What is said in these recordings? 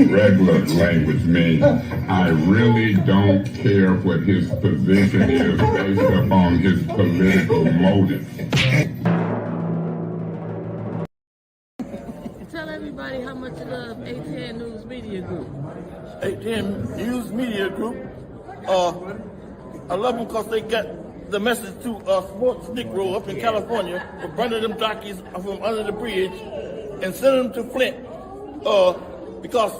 regular language means. I really don't care what his position is based upon his political motive. Tell everybody how much you love A10 News Media Group. A10 News Media Group. I love them because they got the message to sports Negro up in California for burning them jockeys from under the bridge and sending them to Flint because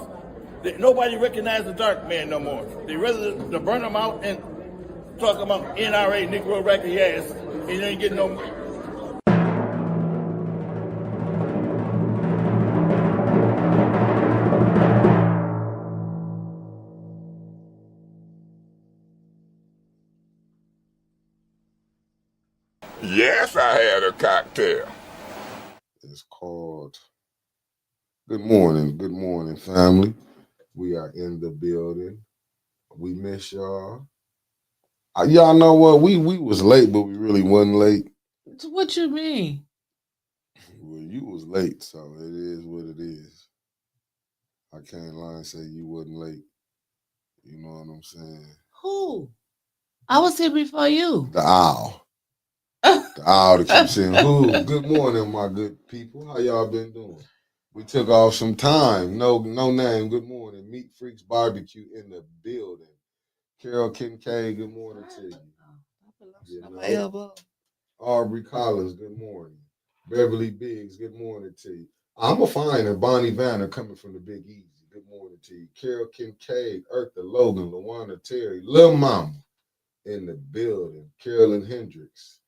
nobody recognizes the dark man no more. They rather to burn them out and talk about NRA, Negro racket ass, and you ain't getting no. Yes, I had a cocktail. It's called Good Morning, family. We are in the building. We miss y'all. Y'all know what? We was late, but we really wasn't late. What you mean? Well, you was late, so it is what it is. I can't lie and say you wasn't late. You know what I'm saying? Who? I was here before you. The owl. The owl that keeps saying, "Who? Good morning, my good people. How y'all been doing?" We took off some time. No name. Good morning. Meat Freaks Barbecue in the building. Carol Kincaid, good morning to you. You know? Aubrey Collins, good morning. Beverly Biggs, good morning to you. I'm a fine and Bonnie Vanner coming from the Big Easy. Good morning to you. Carol Kincaid, Eartha Logan, LaWanda Terry, Lil Mama in the building. Carolyn Hendricks.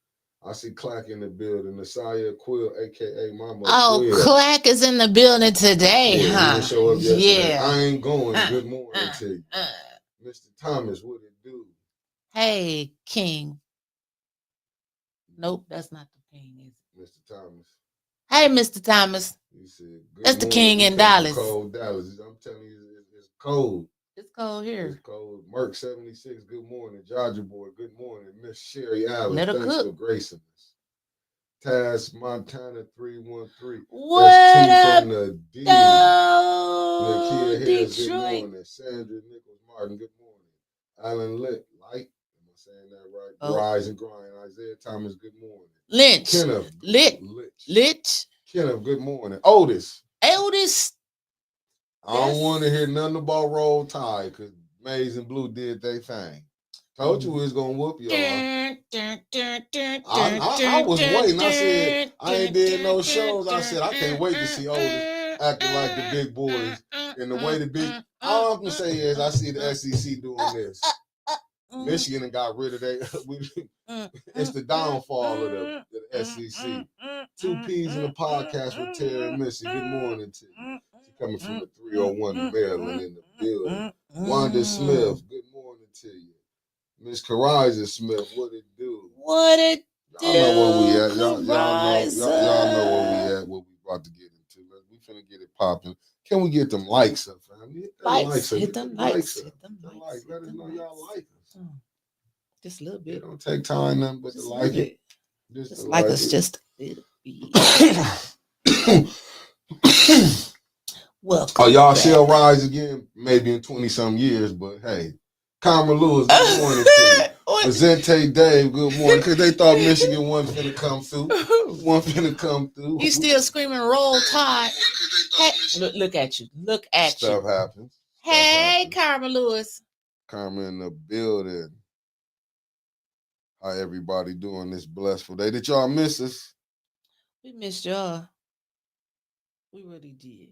I see Clack in the building. Nasaya Quill, a.k.a. Mama Quill. Clack is in the building today, He didn't show up yesterday. Yeah. I ain't going. Good morning to you. Mr. Thomas, what it do? Hey, King. Nope, that's not the king, is it? Mr. Thomas. Hey, Mr. Thomas. He said, that's the king in Dallas. Cold Dallas. I'm telling you, it's cold. It's cold here. It's cold. Merc 76, good morning. Georgia Boy, good morning. Miss Sherry Allen, Let her thanks cook. for gracing us. Taz Montana 313. What up, from the D. Detroit? Good morning. Sandra Nichols Martin, good morning. Alan Light, am I saying that right? Oh. Rise and Grind. Isaiah Thomas, good morning. Lynch. Kenneth. Litch. Kenneth, good morning. Otis. I don't want to hear nothing about Roll Tide because Maize and Blue did their thing. Told you we was going to whoop y'all. I was waiting. I said, I ain't did no shows. I said, I can't wait to see Otis acting like the big boys. And the way the big, all I'm going to say is I see the SEC doing this. Michigan got rid of it's the downfall of the SEC. 2 P's in the podcast with Terry and Missy. Good morning to you. She's coming from the 301 Maryland in the building. Wanda Smith, good morning to you. Miss Kariza Smith, what it do? What it do? Y'all know where we at. Y'all know where we at, what we about to get into. We finna get it popping. Can we get them likes up, family? Hit them likes. Let us know y'all like us. Just a little bit. It don't take time, nothing but to like it. Just like us, just a little bit. Welcome. Oh, y'all shall rise again, maybe in 20-some years, but hey. Carmen Lewis, good morning to you. Vicente Dave, good morning. Because they thought Michigan wasn't finna come through. You still screaming, Roll Tide. Hey, look at you. Stuff happens. Hey, Carmen Lewis. Carmen in the building. How everybody doing this blessful day? Did y'all miss us? We missed y'all. We really did.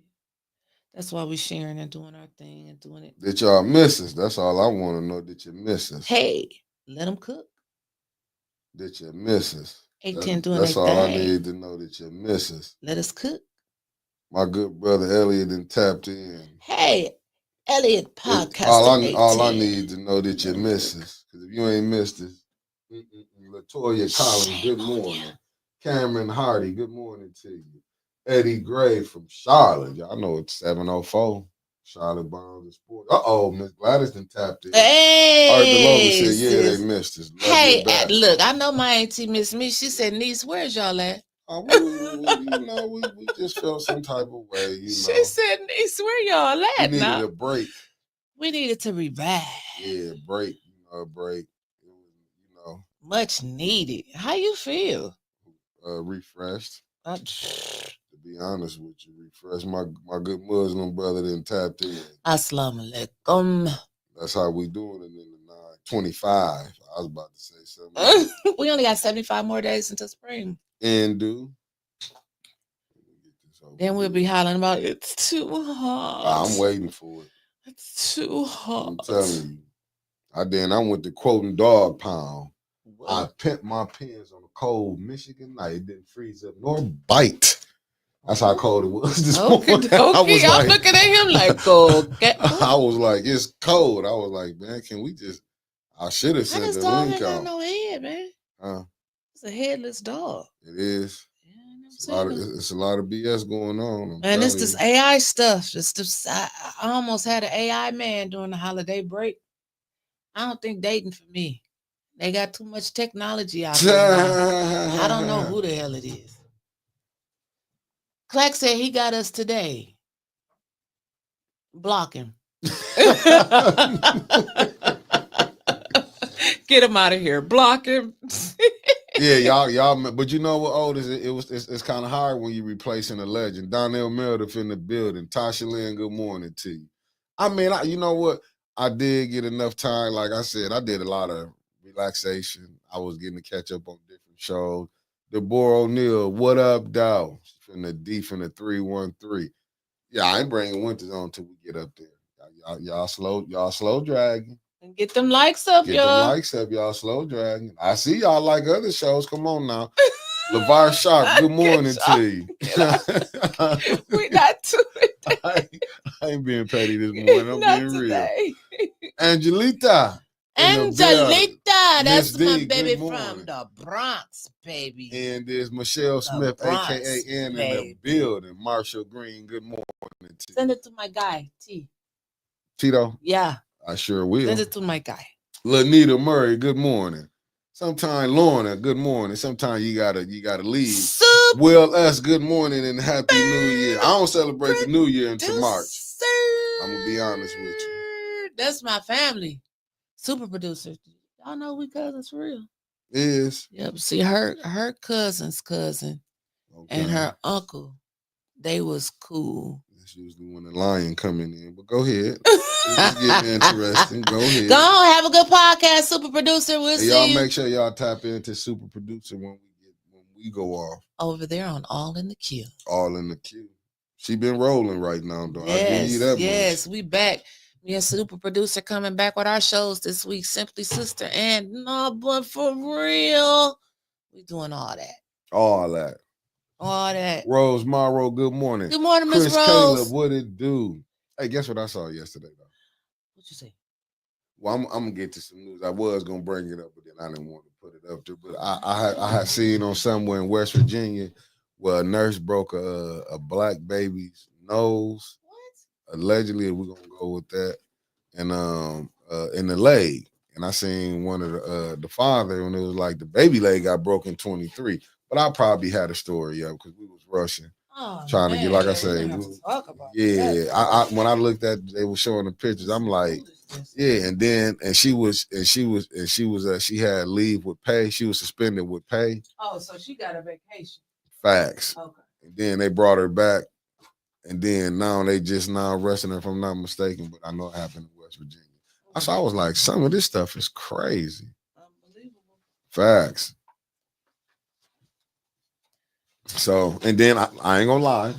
That's why we're sharing and doing our thing and doing it. Did y'all miss us? That's all I want to know. Did you miss us? Hey, let them cook. Did you miss us? That's all I need to know, that you miss us. Let us cook. My good brother Elliot done tapped in. Hey, Elliot podcast. All I need to know that you miss us. Because if you ain't missed us, Latoya Collins, good morning. Cameron Hardy, good morning to you. Eddie Gray from Charlotte. Y'all know it's 704. Charlotte Bonds and Sports. Miss Gladys done tapped in. Hey. Art DeLogan said, yeah, they missed us. Hey, look, I know my auntie missed me. She said, niece, where's y'all at? We just felt some type of way, She said, niece, where y'all We at needed now? a break. We needed to revive. Yeah, break. A break. It was, Much needed. How you feel? Refreshed. I'm- To be honest with you, refreshed. My good Muslim brother didn't tap in. Assalamu alaikum. That's how we doing it in the 925. I was about to say something. We only got 75 more days until spring. And do. Then we'll be hollering about it's too hot. I'm waiting for it. It's too hot. I'm telling you. I went to quoting dog pound. What? I pimped my pins on a cold Michigan night. It didn't freeze up nor bite. That's how cold it was this morning. Okay. I'm looking at him like, okay. I was like, it's cold. I was like, man, can we just? I should have sent the link ain't got out. no head, man. It's a headless dog. It is. Yeah, It's a lot of BS going on. And it's this AI stuff. I almost had an AI man during the holiday break. I don't think dating for me. They got too much technology out there. I don't know who the hell it is. Clack said he got us today. Block him. Get him out of here. Block him. Yeah, y'all. But you know what, Otis? It's kind of hard when you replacing a legend. Donnell Meredith in the building. Tasha Lynn, good morning to you. I mean, you know what? I did get enough time. Like I said, I did a lot of relaxation. I was getting to catch up on different shows. Deborah O'Neill, what up, dog? From the D from the 313. Yeah, I ain't bringing Winters on till we get up there. Y'all slow dragging. And get them likes up, Get y'all. them likes up, y'all slow dragging. I see y'all like other shows. Come on now. LeVar Sharp, good morning to you. We're not doing I ain't being petty this morning. I'm not being today. real. Angelita, that's Miss my D, baby good from morning. the Bronx, baby. And there's Michelle Smith, Bronx, aka Ann, in the baby. building. Marshall Green, good morning to you. Send it to my guy, T. Tito, Yeah. I sure will. Send it to my guy. Lanita Murray, good morning. Sometimes Lorna, good morning. Sometimes you gotta leave. Will S, good morning and happy New Year. I don't celebrate the New Year until March. I'm gonna be honest with you. That's my family. Super producer. Y'all know we cousins for real. Is. Yep. See, her cousin's cousin and her uncle, they was cool. That's usually when the lion coming in. But go ahead. It's getting interesting. Go ahead. Go on, have a good podcast, super producer. We'll see y'all you. Make sure y'all tap into super producer when we go off. Over there on All in the Queue. All in the Queue. She been rolling right now, though. I give you that much. We back. Me and super producer coming back with our shows this week. Simply Sister and No, but for real, we doing all that. All that. Rose Morrow, good morning. Good morning, Miss Rose. Caleb, what it do? Hey, guess what I saw yesterday, though? What you say? Well, I'm gonna get to some news. I was gonna bring it up, but then I didn't want to put it up there. But I had seen on somewhere in West Virginia where a nurse broke a black baby's nose. What? Allegedly, we're gonna go with that, and in the leg. And I seen one of the father, and it was like the baby leg got broken 23. But I probably had a story up because we was rushing, trying to get, like I say, when I looked at, they were showing the pictures. I'm like, yeah, and she had leave with pay. She was suspended with pay. Oh, so she got a vacation. Facts. Okay. And then they brought her back, and then now they just now arresting her, if I'm not mistaken. But I know it happened in West Virginia. So I was like, some of this stuff is crazy. Unbelievable. Facts. So, and then I ain't gonna lie,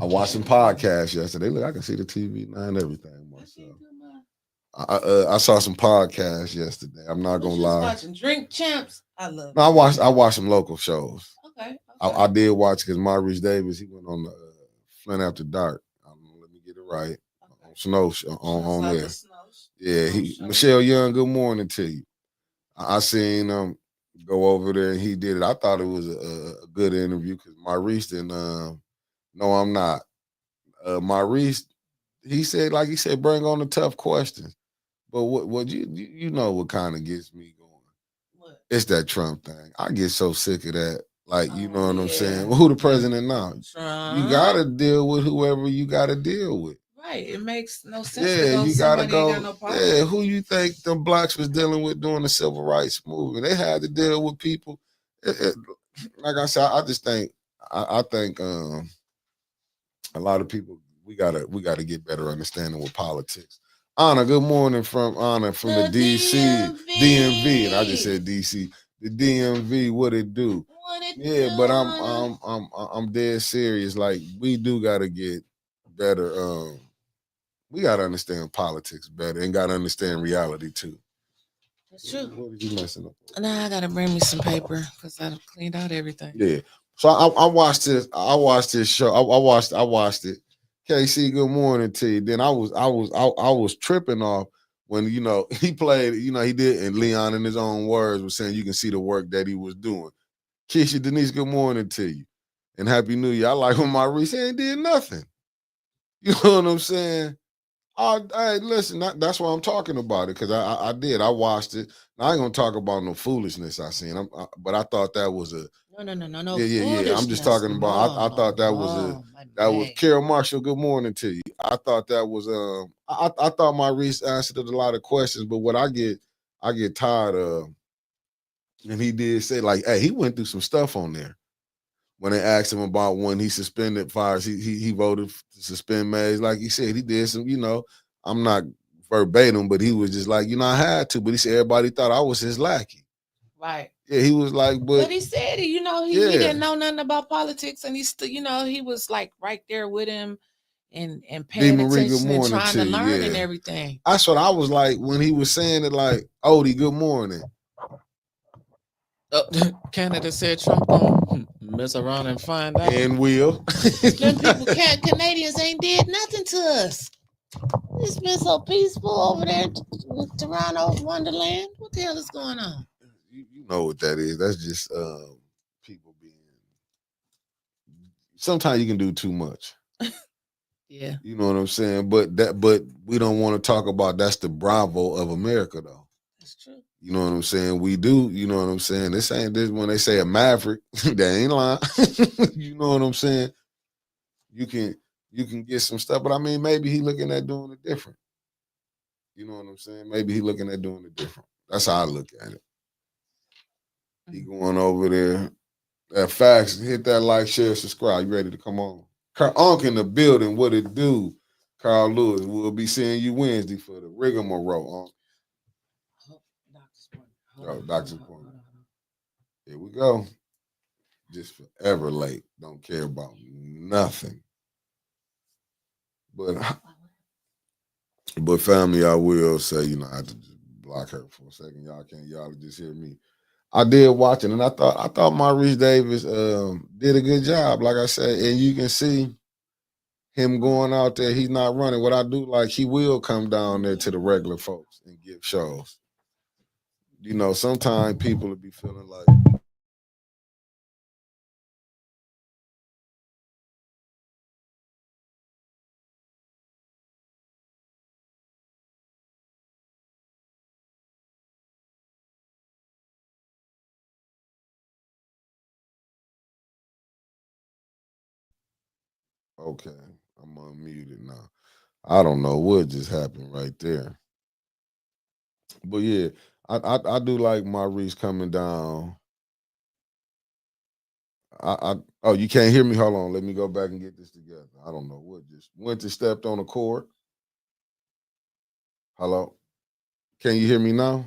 I watched some podcasts yesterday. Look, I can see the TV now and everything myself. I saw some podcasts yesterday. I'm not gonna lie. Watching Drink Champs. I love. No, I watched some local shows. Okay. I did watch because Maurice Davis, he went on the Flint After Dark. Let me get it right. On Snow on there. Yeah, Michelle Young, good morning to you. I seen him go over there and he did it. I thought it was a good interview because Maurice didn't. No, I'm not. Maurice, he said bring on the tough questions. But what you know what kind of gets me going? What? It's that Trump thing. I get so sick of that. Like, you know what I'm yeah. saying? Well, who the president now? Trump. You gotta deal with whoever you gotta deal with. Right. It makes no sense Yeah, to go you somebody gotta go. ain't got no power. Yeah, who you think the blacks was dealing with during the civil rights movement? They had to deal with people. Like I said, I just think I think a lot of people we gotta get better understanding with politics. Anna, good morning from Anna from the DC DMV, and I just said DC. The DMV, what it do? Yeah, but I'm dead serious. Like we do gotta get better. We gotta understand politics better and gotta understand reality too. That's true. What are you messing up? Now I gotta bring me some paper because I cleaned out everything. Yeah. So I watched this. I watched this show. I watched it. KC, good morning to you. Then I was tripping off when he played. He did, and Leon in his own words was saying you can see the work that he was doing. Keisha Denise, good morning to you, and Happy New Year. I like when Maurice ain't did nothing. You know what I'm saying? Hey, listen, that's why I'm talking about it because I did. I watched it. Now, I ain't gonna talk about no foolishness I seen. But I thought that was a no. yeah. I'm just talking about. I thought that was Carol Marshall. Good morning to you. I thought that was I thought Maurice answered a lot of questions, but what I get tired of, and he did say like, hey, he went through some stuff on there. When they asked him about when he suspended fires, he voted to suspend Mays. Like he said, he did some, I'm not verbatim, but he was just like, I had to. But he said everybody thought I was his lackey. Right. Yeah, he was like, but he said, he didn't know nothing about politics, and he still, he was like right there with him and paying attention and trying to learn and everything. That's what I was like when he was saying it, like, Odie, good morning. Canada said Trump gonna mess around and find out. And will. Them people Canadians ain't did nothing to us. It's been so peaceful over there in Toronto, Wonderland. What the hell is going on? You know what that is. That's just people being. Sometimes you can do too much. Yeah. You know what I'm saying? But we don't want to talk about that's the Bravo of America though. That's true. You know what I'm saying? We do, you know what I'm saying? This ain't this when they say a maverick, they ain't lying. You know what I'm saying? You can get some stuff, but I mean maybe he looking at doing it different. You know what I'm saying? Maybe he looking at doing it different. That's how I look at it. He going over there. That facts, hit that like, share, subscribe. You ready to come on? Carl in the building, what it do? Carl Lewis, we'll be seeing you Wednesday for the rigmarole. Doctor's appointment. Here we go. Just forever late. Don't care about nothing. But family, I will say, I have to just block her for a second. Y'all just hear me. I did watch it, and I thought Maurice Davis did a good job. Like I said, and you can see him going out there. He's not running. What I do like, he will come down there to the regular folks and give shows. Sometimes people will be feeling like. Okay, I'm unmuted now. I don't know what just happened right there. But yeah, I do like Maurice coming down. Oh, you can't hear me? Hold on, let me go back and get this together. I don't know what just went to stepped on a cord. Hello? Can you hear me now?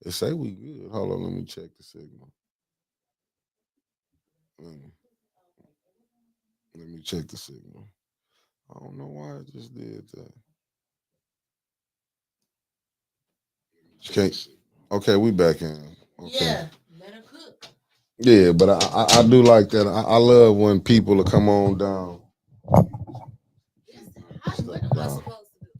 They say we good. Hold on, let me check the signal. Let me check the signal. I don't know why I just did that. Okay, we back in. Okay. Yeah, let her cook. Yeah, but I do like that. I love when people come on down. What am I supposed to do?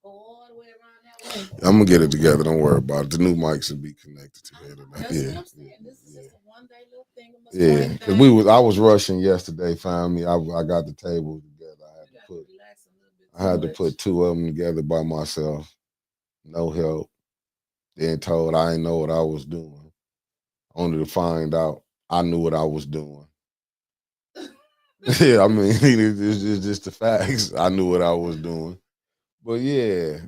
Go all the way around that way? I'm gonna get it together. Don't worry about it. The new mics will be connected together. That's Yeah. what I'm saying. This is just a one-day little thing. Yeah, because I was rushing yesterday. Finally, I got the table together. I had to put two of them together by myself. No help. Then told I didn't know what I was doing. Only to find out I knew what I was doing. Yeah, I mean, it's just the facts. I knew what I was doing. But yeah,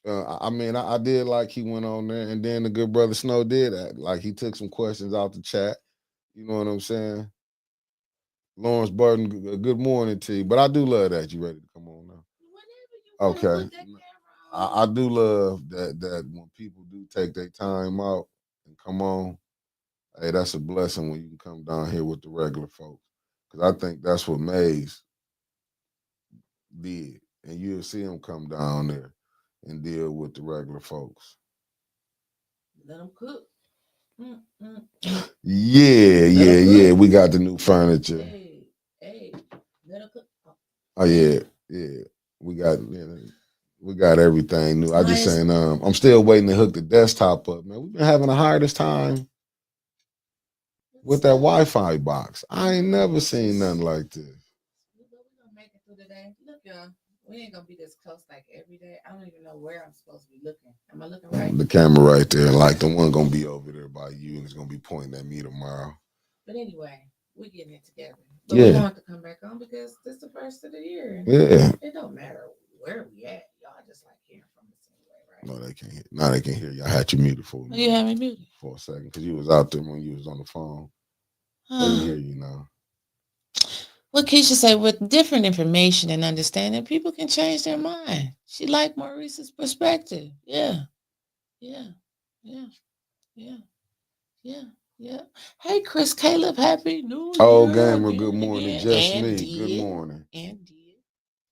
I mean, I did like he went on there, and then the good brother Snow did that. Like he took some questions out the chat. You know what I'm saying? Lawrence Burton, good morning to you. But I do love that you ready to come on now. Okay. I do love that when people do take their time out and come on. Hey, that's a blessing when you can come down here with the regular folks. Because I think that's what Maze did. And you'll see him come down there and deal with the regular folks. Let them cook. Yeah. We got the new furniture. Hey, let them cook. Oh yeah. We got everything new. I just saying, I'm still waiting to hook the desktop up, man. We've been having the hardest time with that Wi-Fi box. I ain't never seen nothing like this. We're gonna make it through the day. Look, y'all. We ain't gonna be this close like every day. I don't even know where I'm supposed to be looking. Am I looking right? The camera right there, like the one gonna be over there by you, and it's gonna be pointing at me tomorrow. But anyway, we're getting it together. But we want to come back on because this is the first of the year. Yeah. It don't matter where we at. Y'all just like hearing from us anyway, right? No, they can't hear. No, they can't hear you. I had you muted for me. You had me muted for a second because you was out there when you was on the phone. They can hear you now. What Keisha say, with different information and understanding, people can change their mind. She liked Maurice's perspective. Yeah. Hey, Chris Caleb, happy New Year. Oh, gamer, good morning. Just me. Good morning.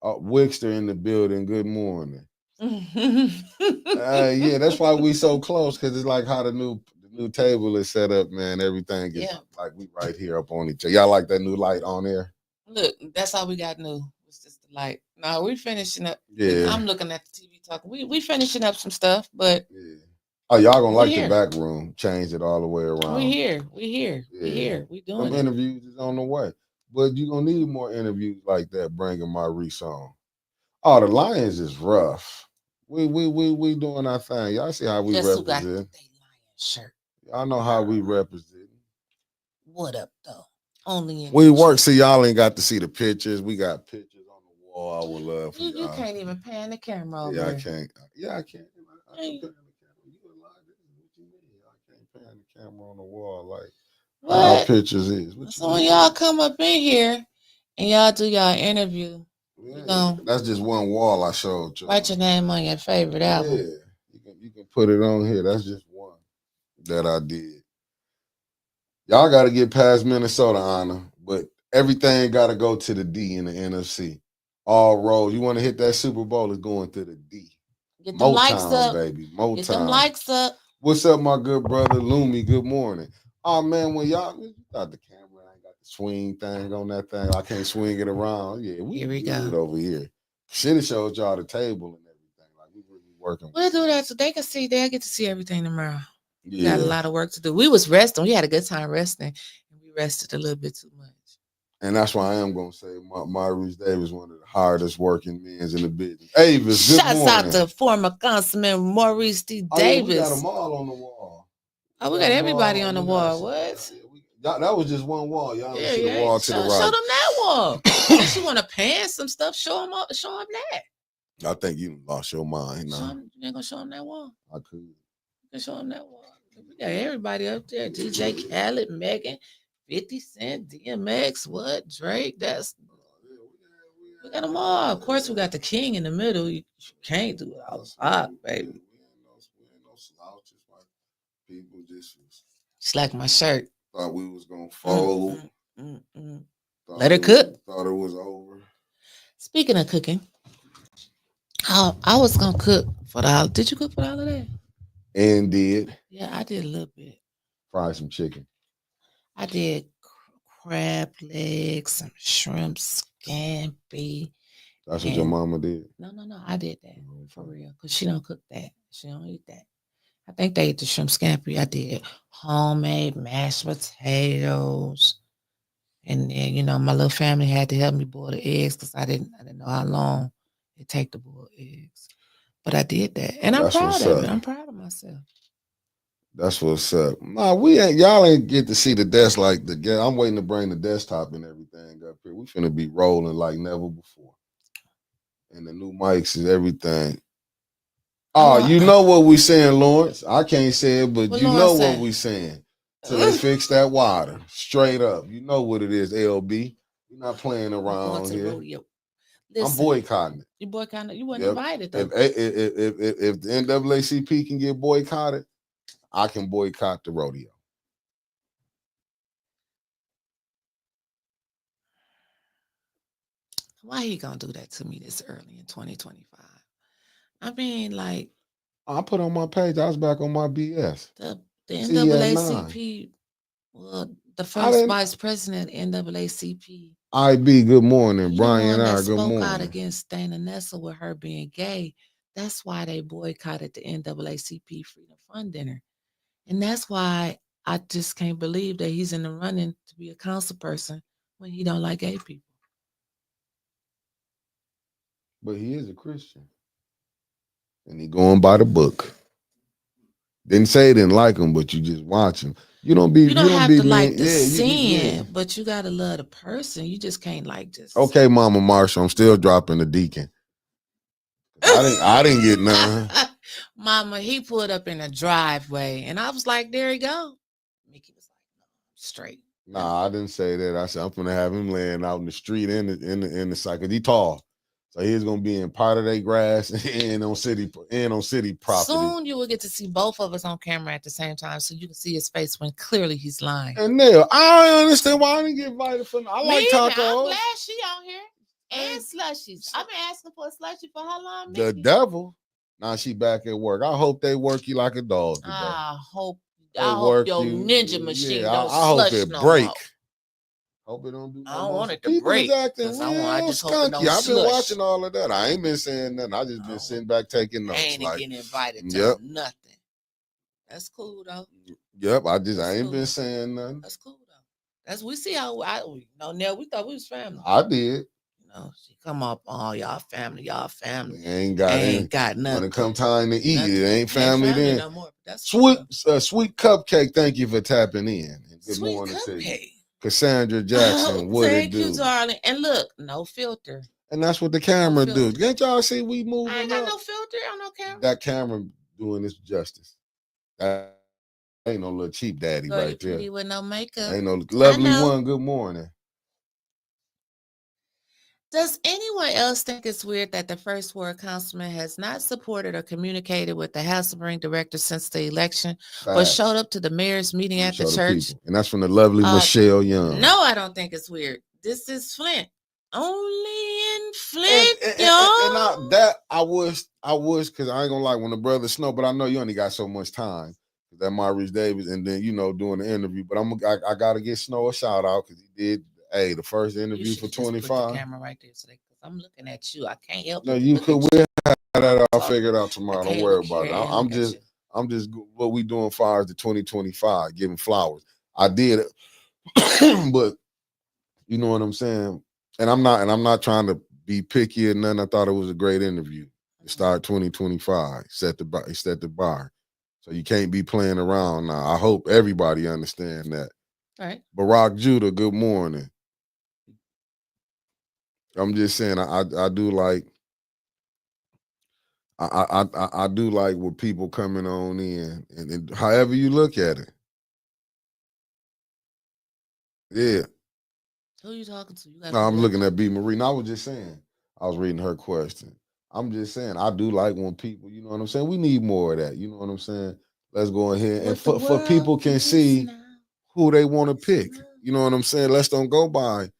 Wickster in the building. Good morning. Yeah, that's why we so close, because it's like how the new table is set up, man. Everything is like we right here up on each other. Y'all like that new light on there? Look, that's all we got new. It's just the light. No, we finishing up. Yeah. I'm looking at the TV talking. We finishing up some stuff, but oh, y'all gonna like the back room. Change it all the way around. We here. We doing Them interviews is on the way. But you're gonna need more interviews like that, bringing Maurice on. Oh, the Lions is rough. We doing our thing. Y'all see how we represent. Shirt. Y'all know how we represent. What up, though? Only we work. See, y'all ain't got to see the pictures. We got pictures on the wall. I would love for you can't even pan the camera over. I can't. Yeah, I can't. I can pan the camera. You alive? What you mean? I can't pan the camera on the wall like how pictures is. So when y'all come up in here and y'all do y'all interview, that's just one wall I showed you. Write your name on your favorite album. Yeah, you can put it on here. That's just one that I did. Y'all got to get past Minnesota, Anna, but everything got to go to the D in the NFC. All roads. You want to hit that Super Bowl, is going to the D. Get them likes up, baby. Motown. Get them likes up. What's up, my good brother Lumi? Good morning. Oh man, when y'all thought the camera ain't got the swing thing on that thing, I can't swing it around. Yeah, here we go over here. Should have showed y'all the table and everything. Like we really working. We'll do that so they can see. They'll get to see everything tomorrow. We got a lot of work to do. We was resting. We had a good time resting, and we rested a little bit too much. And that's why I am gonna say Maurice Davis, one of the hardest working men in the business. Avis, good morning. Shouts out to former Councilman Maurice D. Davis. Yeah, we got them all on the wall. Oh, we got everybody on the wall. What? That was just one wall. Y'all see the wall to the right. Show them that wall. If you want to pan some stuff, show them up. Show them that. I think you lost your mind. You ain't gonna show them that wall. I could. You can show them that wall. We got everybody up there. DJ Khaled, Megan, 50 Cent, DMX, what? Drake. We got them all. Of course, we got the king in the middle. You can't do it all the time, baby. We ain't no slouches. People just like my shirt. Thought we was gonna fold. Let her cook. Thought it was over. Speaking of cooking, I was gonna cook for the holiday. Did you cook for the holiday? And did. Yeah, I did a little bit. Fry some chicken. I did crab legs, some shrimp scampi. That's what your mama did? No. I did that for real. Because she don't cook that. She don't eat that. I think they ate the shrimp scampi. I did homemade mashed potatoes. And then, my little family had to help me boil the eggs because I didn't know how long it take to boil eggs. But I did that. And I'm proud of it. I'm proud of myself. That's what's up. Nah, y'all ain't get to see the desk like the. I'm waiting to bring the desktop and everything up here. We finna be rolling like never before. And the new mics and everything. Oh, you know what we saying, Lawrence? I can't say it, but you know what we saying. So they fix that water. Straight up. You know what it is, LB. You're not playing around here. Listen, I'm boycotting it. You boycotting it? You weren't invited though. If the NAACP can get boycotted, I can boycott the rodeo. Why he gonna do that to me this early in 2025? I mean, like, I put on my page. I was back on my BS. The NAACP, well, the first vice president NAACP. IB, good morning. Brian R, good morning. Spoke out against Dana Nessel with her being gay. That's why they boycotted the NAACP Freedom Fund dinner. And that's why I just can't believe that he's in the running to be a council person when he don't like gay people. But he is a Christian. And he going by the book. Didn't say he didn't like him, but you just watch him. You don't have to like the sin, but you gotta love the person. You just can't like just. Okay, Mama Marshall, I'm still dropping the deacon. I didn't get none. Mama, he pulled up in a driveway, and I was like, "There he go." Mickey was like, "No, straight." Nah, I didn't say that. I said I'm gonna have him laying out in the street in the side because he tall. So he's gonna be in part of their grass and on city property. Soon you will get to see both of us on camera at the same time, so you can see his face when clearly he's lying. And Neil, I don't understand why I didn't get invited for. I like tacos. I'm glad she on here and slushies. I've been asking for a slushie for how long? The devil. Now she back at work. I hope they work you like a dog today. I hope your ninja machine don't I hope it break. More. Hope it don't do. I don't want it to break. I just hope it don't I've been watching all of that. I ain't been saying nothing. I just been sitting back taking notes. I ain't getting invited to nothing. That's cool though. Yep, I ain't been saying nothing. That's cool though. We see how Nell, we thought we was family. I did. She come up, oh, y'all family. Ain't got nothing. When it come time to eat, nothing. It ain't family then. No more. That's sweet cupcake. Thank you for tapping in. Good morning to you. Cassandra Jackson, what it do? Thank you, darling. And look, no filter. And that's what the camera do. Can't y'all see we moving? I ain't got no filter on no camera. That camera doing this justice. That ain't no little cheap daddy right there. Pretty with no makeup. Ain't no lovely one. Good morning. Does anyone else think it's weird that the first ward councilman has not supported or communicated with the House of Ring director since the election, but showed up to the mayor's meeting at the church? And that's from the lovely Michelle Young. No, I don't think it's weird. This is Flint. Only in Flint, y'all. I wish, because I ain't gonna lie, when the brother Snow, but I know you only got so much time. That Maurice Davis, and then doing the interview. But I gotta give Snow a shout out because he did. Hey, the first interview for 25. Put the camera right there, so I'm looking at you. I can't help. No, you could. We'll have that all figured out tomorrow. Don't worry about it. I'm just what we doing far as the 2025, giving flowers. I did it, but you know what I'm saying. And I'm not trying to be picky or nothing. I thought it was a great interview. To start 2025, set the bar. So you can't be playing around now. I hope everybody understand that. All right. Barack Judah, good morning. I'm just saying, I do like I do like with people coming on in, and however you look at it. Yeah. Who are you talking to? No, I'm looking at B. Marie. I was just saying, I was reading her question. I'm just saying, I do like when people, you know what I'm saying? We need more of that. You know what I'm saying? Let's go ahead and for people can see who they want to pick. You know what I'm saying? Let's don't go by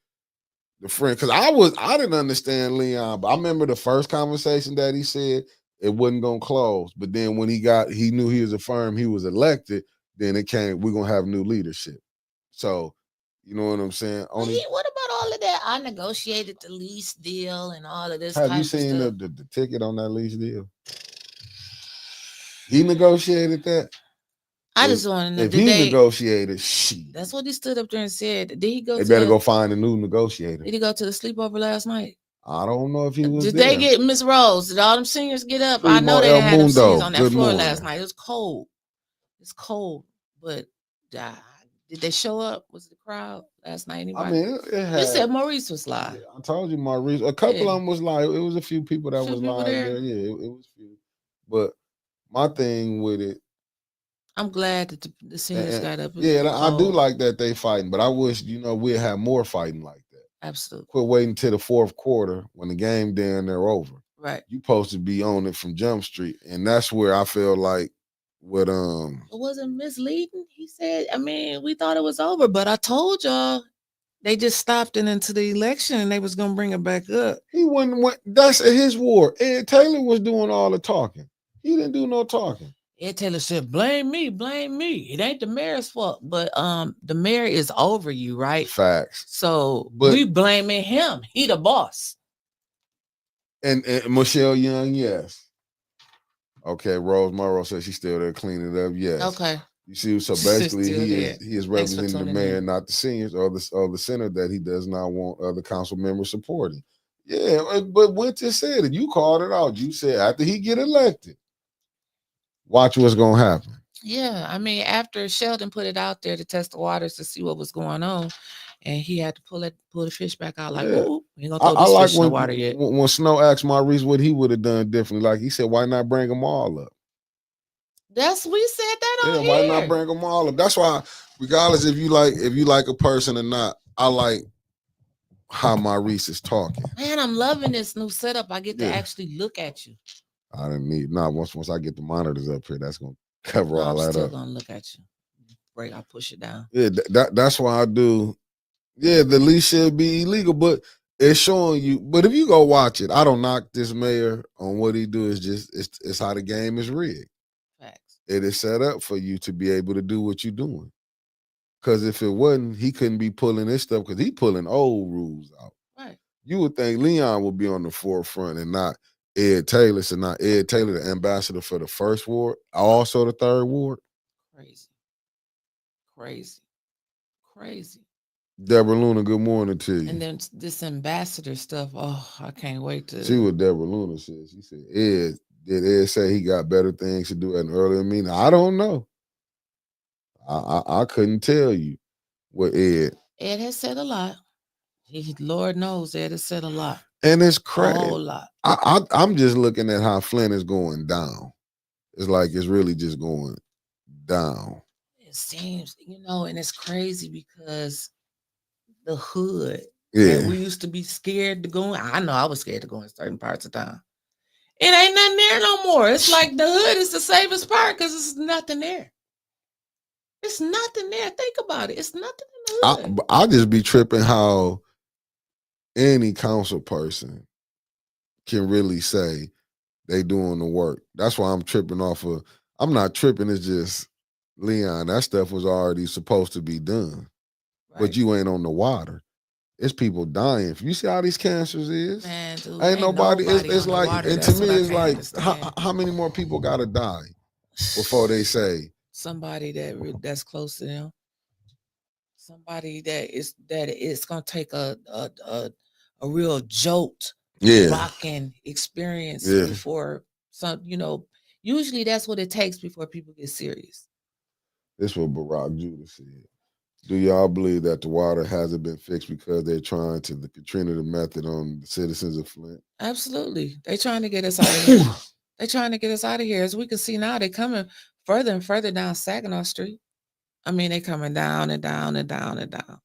the friend. Because I didn't understand Leon, but I remember the first conversation that he said it wasn't gonna close. But then when he knew he was affirmed, he was elected, then it came, we're gonna have new leadership. So, you know what I'm saying? What about all of that? I negotiated the lease deal and all of this. Have you seen the ticket on that lease deal? He negotiated that. I just want to know. If he negotiated, shit. That's what he stood up there and said. Did he go? They better go find a new negotiator. Did he go to the sleepover last night? I don't know if he was. Did they get Miss Rose? Did all them seniors get up? I know they had them seniors on that floor last night. It was cold. It's cold, but uh, did they show up? Was the crowd last night? I Anybody? mean, it You said had. Maurice was live. Yeah, I told you, Maurice. A couple Yeah. of them was live. It was a few people that Few was people live there. there. Yeah, it was few. But my thing with it, I'm glad that the seniors got up. It was yeah, too I do cold. like that they fighting. But I wish we'd have more fighting like that. Absolutely. Quit waiting till the fourth quarter when the game down there over. Right. You supposed to be on it from Jump Street, and that's where I feel like what It wasn't misleading. He said, I mean, we thought it was over, but I told y'all they just stopped it into the election and they was gonna bring it back up. he wouldn't. That's his war. Ed Taylor was doing all the talking. He didn't do no talking. Ed Taylor said, blame me. It ain't the mayor's fault. But the mayor is over you, right? Facts. So But we blaming him. He the boss. And Michelle Young, yes. Okay, Rose Monroe says she's still there cleaning it up. Yes. Okay. You see, so She's basically still he there. is Thanks for representing the tuning mayor, in. not the seniors or the center that he does not want other council members supporting. Yeah, but Winter said it. You called it out. You said after he get elected, watch what's gonna happen. Yeah, I mean, after Sheldon put it out there to test the waters to see what was going on, and he had to pull the fish back out like, Yeah. "Ooh, we ain't gonna throw I this like fish in the water yet." when Snow asked Maurice what he would have done differently. Like he said, why not bring them all up? We said that on Yeah, why here. not bring them all up? That's why, regardless if you like a person or not, I like how Maurice is talking. Man, I'm loving this new setup. I get to actually look at you. I didn't need once I get the monitors up here, that's gonna cover all I'm that still up. gonna look at you. Break, I'll push it down. Yeah, that's why I do. Yeah, the lease should be illegal, but it's showing you. But if you go watch it, I don't knock this mayor on what he do. It's just it's how the game is rigged. Facts. It is set up for you to be able to do what you're doing. Because if it wasn't, he couldn't be pulling this stuff because he pulling old rules out. Right. You would think Leon would be on the forefront and not Ed Taylor. So not Ed Taylor, the ambassador for the first ward, also the third ward. Crazy. Deborah Luna, good morning to you. And then this ambassador stuff. Oh, I can't wait to see what Deborah Luna said. She said, did Ed say he got better things to do at an earlier meeting? I don't know. I couldn't tell you what Ed has said a lot. Lord knows Ed has said a lot. And it's crazy. A whole lot. I'm just looking at how Flint is going down. It's like it's really just going down. It seems, and it's crazy because the hood. Yeah. We used to be scared to go in. I know I was scared to go in certain parts of town. It ain't nothing there no more. It's like the hood is the safest part because it's nothing there. It's nothing there. Think about it. It's nothing in the hood. I just be tripping how any council person can really say they doing the work. That's why I'm tripping off of. I'm not tripping. It's just Leon. That stuff was already supposed to be done, right. But you ain't on the water. It's people dying. If you see how these cancers is, man, dude, ain't nobody. It's like, and to me, it's like, how many more people gotta die before they say somebody that's close to them, somebody that it's gonna take a real jolt, rocking experience before some. Usually that's what it takes before people get serious. This is what Barack Judah said. Do y'all believe that the water hasn't been fixed because they're trying to the Katrina the method on the citizens of Flint? Absolutely. They're trying to get us out of here. They're trying to get us out of here. As we can see now, they're coming further and further down Saginaw Street. I mean, they're coming down and down and down and down.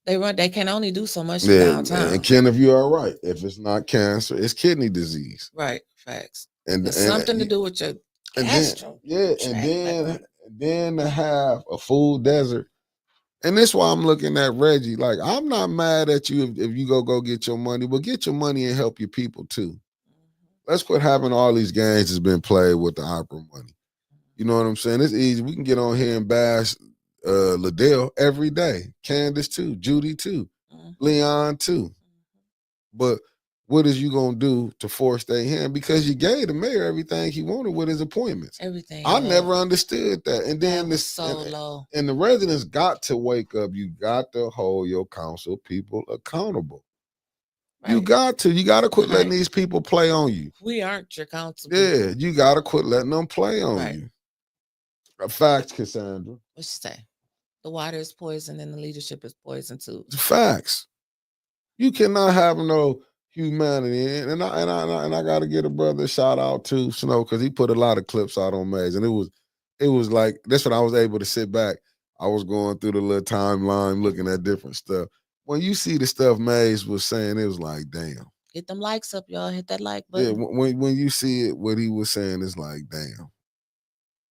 They can only do so much downtown. And Ken, if you are right, if it's not cancer, it's kidney disease. Right. Facts. And something to do with your gastro. And then to have a full desert. And this is why I'm looking at Reggie. Like, I'm not mad at you if you go get your money, but get your money and help your people too. Mm-hmm. Let's quit having all these games that's been played with the opera money. You know what I'm saying? It's easy. We can get on here and bash Liddell every day. Candace too. Judy too. Mm-hmm. Leon too. But what is you gonna do to force their hand? Because you gave the mayor everything he wanted with his appointments. Everything. I never understood that. And then low. And the residents got to wake up. You got to hold your council people accountable. Right. You got to quit letting these people play on you. We aren't your council people. Yeah, you got to quit letting them play on you. Facts, Cassandra. What you say? The water is poison and the leadership is poison too. Facts. You cannot have no humanity, and I got to get a brother a shout out to Snow because he put a lot of clips out on Maze, and it was like that's when I was able to sit back. I was going through the little timeline, looking at different stuff. When you see the stuff Maze was saying, it was like, damn. Get them likes up, y'all. Hit that like Yeah, button. when you see it, what he was saying is like, damn.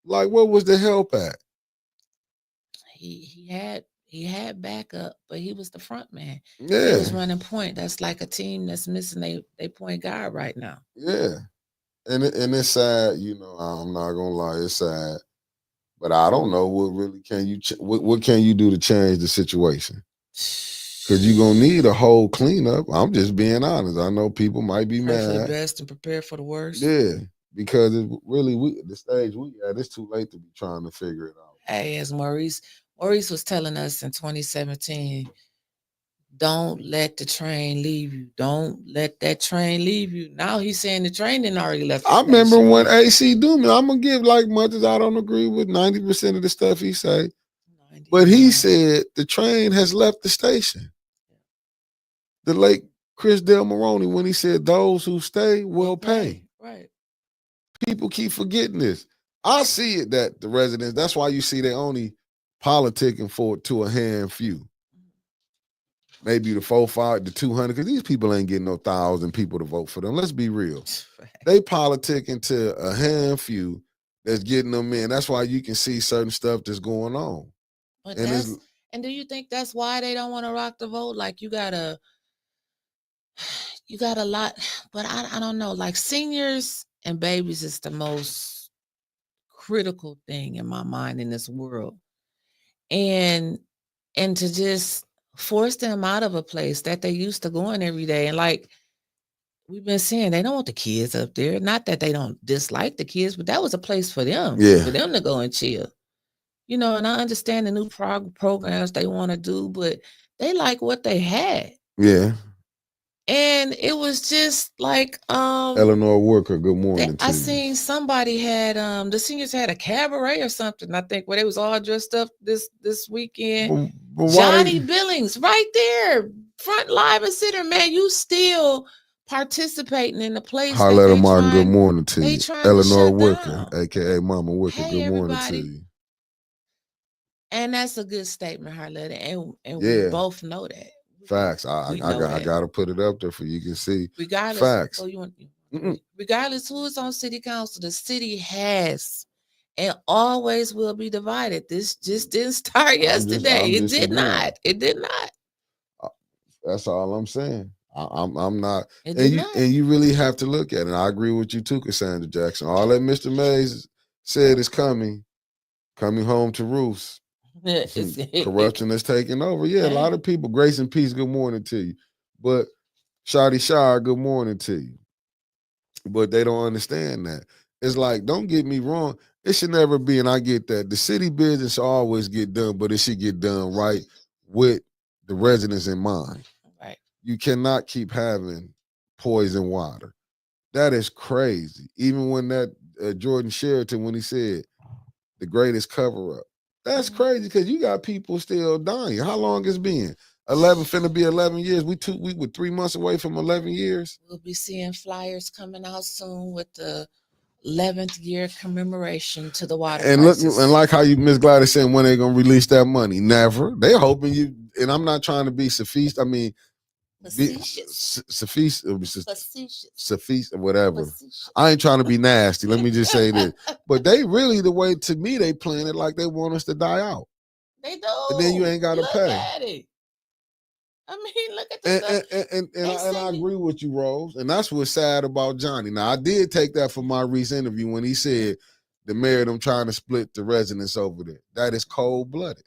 Like, what was the help at? He had backup, but he was the front man. Yeah. He was running point. That's like a team that's missing they point guard right now. Yeah. And it's sad, you know, I'm not gonna lie, it's sad. But I don't know what really can you what can you do to change the situation? Because you're gonna need a whole cleanup. I'm just being honest. I know people might be Pray for the mad. best and prepare for the worst. Yeah, because it really the stage we at, it's too late to be trying to figure it out. Hey, as Maurice was telling us in 2017, don't let the train leave you. Don't let that train leave you. Now he's saying the train didn't already left. I remember when AC Doom, I'm gonna give like much as I don't agree with 90% of the stuff he say, but he said the train has left the station. The late Chris Del Moroni, when he said those who stay will pay. Right. People keep forgetting this. I see it that the residents, that's why you see they only politicking for to a hand few. Maybe the 4, 5, the 200, because these people ain't getting no 1,000 people to vote for them. Let's be real. They politicking to a hand few that's getting them in. That's why you can see certain stuff that's going on. But and do you think that's why they don't want to rock the vote? Like you got a lot, but I don't know. Like seniors and babies is the most critical thing in my mind in this world. And to just force them out of a place that they used to go in every day. And like we've been saying, they don't want the kids up there. Not that they don't dislike the kids, but that was a place for them. Yeah. For them to go and chill. You know, and I understand the new programs they want to do, but they like what they had. Yeah. And it was just like Eleanor Worker, good morning to I you. seen somebody had the seniors had a cabaret or something, I think, where they was all dressed up this weekend. But Johnny Billings right there, front live and center, man. You still participating in the place. Harletta Martin, good morning to you. Eleanor Wicker, down. aka Mama Wicker, Hey, good morning everybody. to you. And that's a good statement, Harletta, and Yeah. we both know that. Facts. I gotta put it up there for you can see. Regardless, facts. Regardless who is on city council, the city has and always will be divided. This just didn't start yesterday. It did not. It did not. That's all I'm saying. I'm not. It And did not. you really have to look at it. I agree with you too, Cassandra Jackson. All that Mr. Mays said is coming home to roost. Corruption is taking over. Yeah, a lot of people. Grace and peace. Good morning to you. But Shawty Shire, good morning to you. But they don't understand that. It's like, don't get me wrong. It should never be, and I get that. The city business should always get done, but it should get done right with the residents in mind. Right. You cannot keep having poison water. That is crazy. Even when that Jordan Sheraton, when he said the greatest cover-up. That's crazy because you got people still dying. How long it's been? 11, finna be 11 years. We were 3 months away from 11 years. We'll be seeing flyers coming out soon with the 11th year commemoration to the water crisis. And like how you, Miss Gladys said, when they gonna release that money? Never. They hoping you. And I'm not trying to be facetious. I mean, facetious, whatever. Facetious. I ain't trying to be nasty. Let me just say this. But they really, the way to me, they playing it like they want us to die out. They do. And then you ain't got to pay. At it. I mean, look at this. And I agree with you, Rose. And that's what's sad about Johnny. Now, I did take that from my recent interview when he said the mayor of them trying to split the residents over there. That is cold-blooded.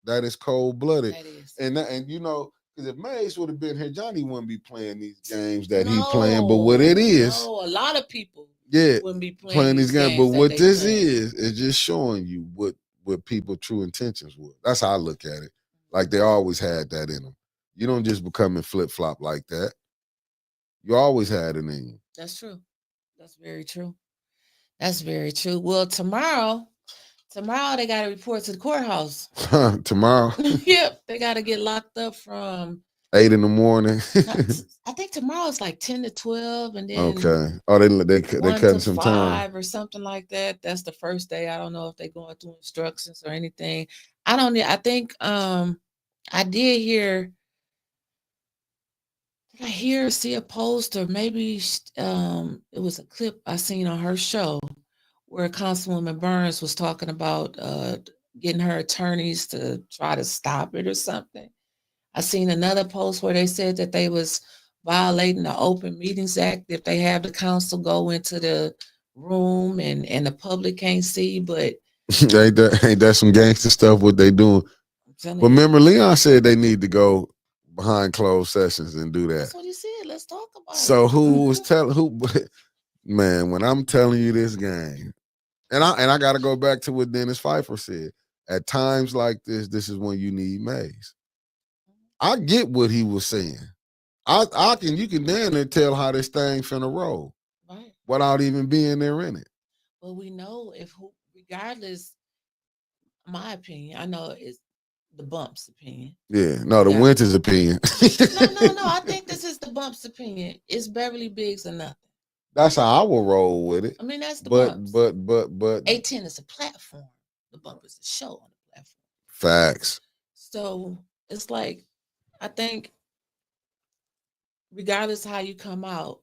That is cold-blooded. That is. And you know, because if Mays would have been here, Johnny wouldn't be playing these games that he playing. But what it is, a lot of people wouldn't be playing these games. But what this is just showing you what people's true intentions were. That's how I look at it. Like they always had that in them. You don't just become and flip-flop like that. You always had it in you. That's true. That's very true. That's very true. Well, tomorrow Tomorrow they got to report to the courthouse. Tomorrow? Yep, they got to get locked up from 8 in the morning. I think tomorrow is like 10 to 12, and then Okay. Oh, they 1 cutting to some time. 5 or something like that. That's the first day. I don't know if they're going through instructions or anything. I think I did hear. Did I hear or see a post, or maybe it was a clip I seen on her show where Councilwoman Burns was talking about getting her attorneys to try to stop it or something. I seen another post where they said that they was violating the Open Meetings Act if they have the council go into the room and the public can't see. But ain't that some gangster stuff? What they doing? I'm But telling you, remember, Leon said they need to go behind closed sessions and do that. that's what he said. Let's talk about So it. who was telling who? Man, when I'm telling you this game, and I got to go back to what Dennis Pfeiffer said. At times like this is when you need Mays. I get what he was saying. You can damn near tell how this thing finna roll Right. without even being there in it. But we know regardless, my opinion, I know it's the Bump's opinion. Yeah, no, the winter's opinion. No. I think this is the Bump's opinion. It's Beverly Biggs or nothing. That's how I will roll with it. I mean, that's the Bumps. But 810 is a platform. The Bump is a show on the platform. Facts. So it's like, I think, regardless how you come out,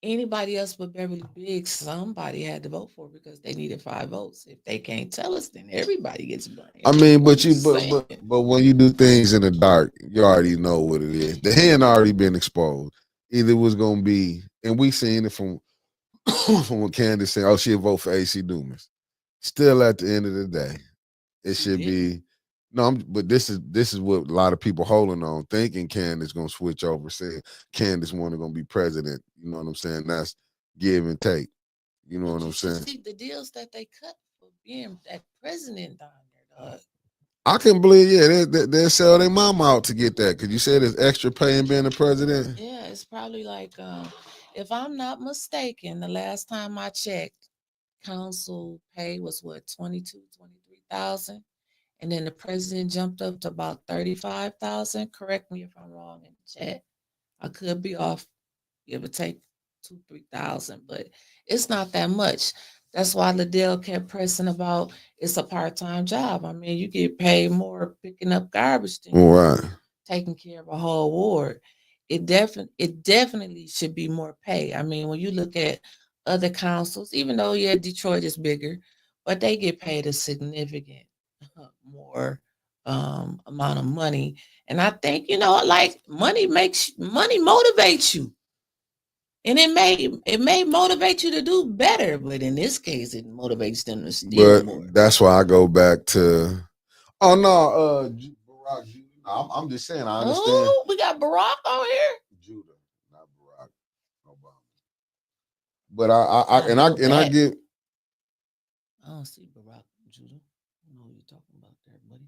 anybody else but Beverly Biggs, somebody had to vote for because they needed 5 votes. If they can't tell us, then everybody gets blamed. I mean, but when you do things in the dark, you already know what it is. The hand already been exposed. Either it was gonna be, and we seen it from what Candace said, oh, she'll vote for AC Dumas. Still at the end of the day, it should be but this is what a lot of people holding on, thinking Candace gonna switch over, saying Candace wanted gonna be president. You know what I'm saying? That's give and take. You know what I'm saying? See the deals that they cut for being that president down there, dog. I can believe, they'll sell their mom out to get that. Cause you said it's extra pay in being the president. Yeah, it's probably like, if I'm not mistaken, the last time I checked, council pay was what, 23,000, and then the president jumped up to about 35,000. Correct me if I'm wrong in the chat. I could be off, give or take 2,000-3,000, but it's not that much. That's why Liddell kept pressing about it's a part-time job. I mean, you get paid more picking up garbage than taking care of a whole ward. It definitely should be more pay. I mean, when you look at other councils, even though Detroit is bigger, but they get paid a significant more amount of money. And I think, like money motivates you. And it may motivate you to do better, but in this case, it motivates them to steal more. That's why I go back to, Barack. I'm just saying, I understand. Oh, we got Barack on here. Judah, not Barack Obama. But I get. I don't see Barack Judah. I don't know what you're talking about there, buddy.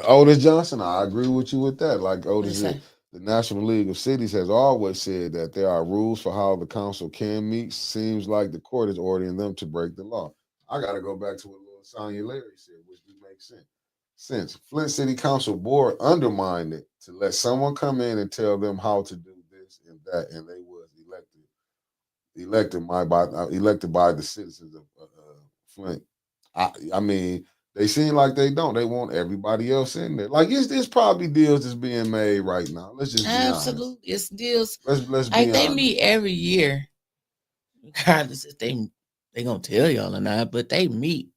Otis Johnson, I agree with you with that. Like Otis said, the National League of Cities has always said that there are rules for how the council can meet. Seems like the court is ordering them to break the law. I got to go back to what little Sonya Larry said, which makes sense. Flint City Council board undermined it to let someone come in and tell them how to do this and that, and they was elected by the citizens of Flint. I mean, they seem like they don't. They want everybody else in there. Like it's probably deals that's being made right now. Let's just be absolutely honest. It's deals. Let's be like honest. They meet every year, regardless if they gonna tell y'all or not. But they meet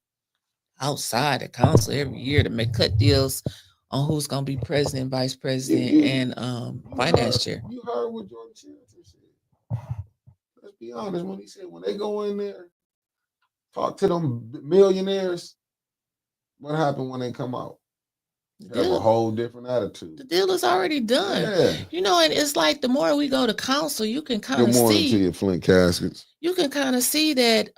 outside the council every year to cut deals on who's gonna be president, vice president, and finance chair. You heard what Jordan Shelton said. Let's be honest. When he said when they go in there, talk to them millionaires. What happened when they come out? They have a whole different attitude. The deal is already done. Yeah. And it's like the more we go to council, you can kind of see. Good morning to you, Flint Caskets. You can kind of see that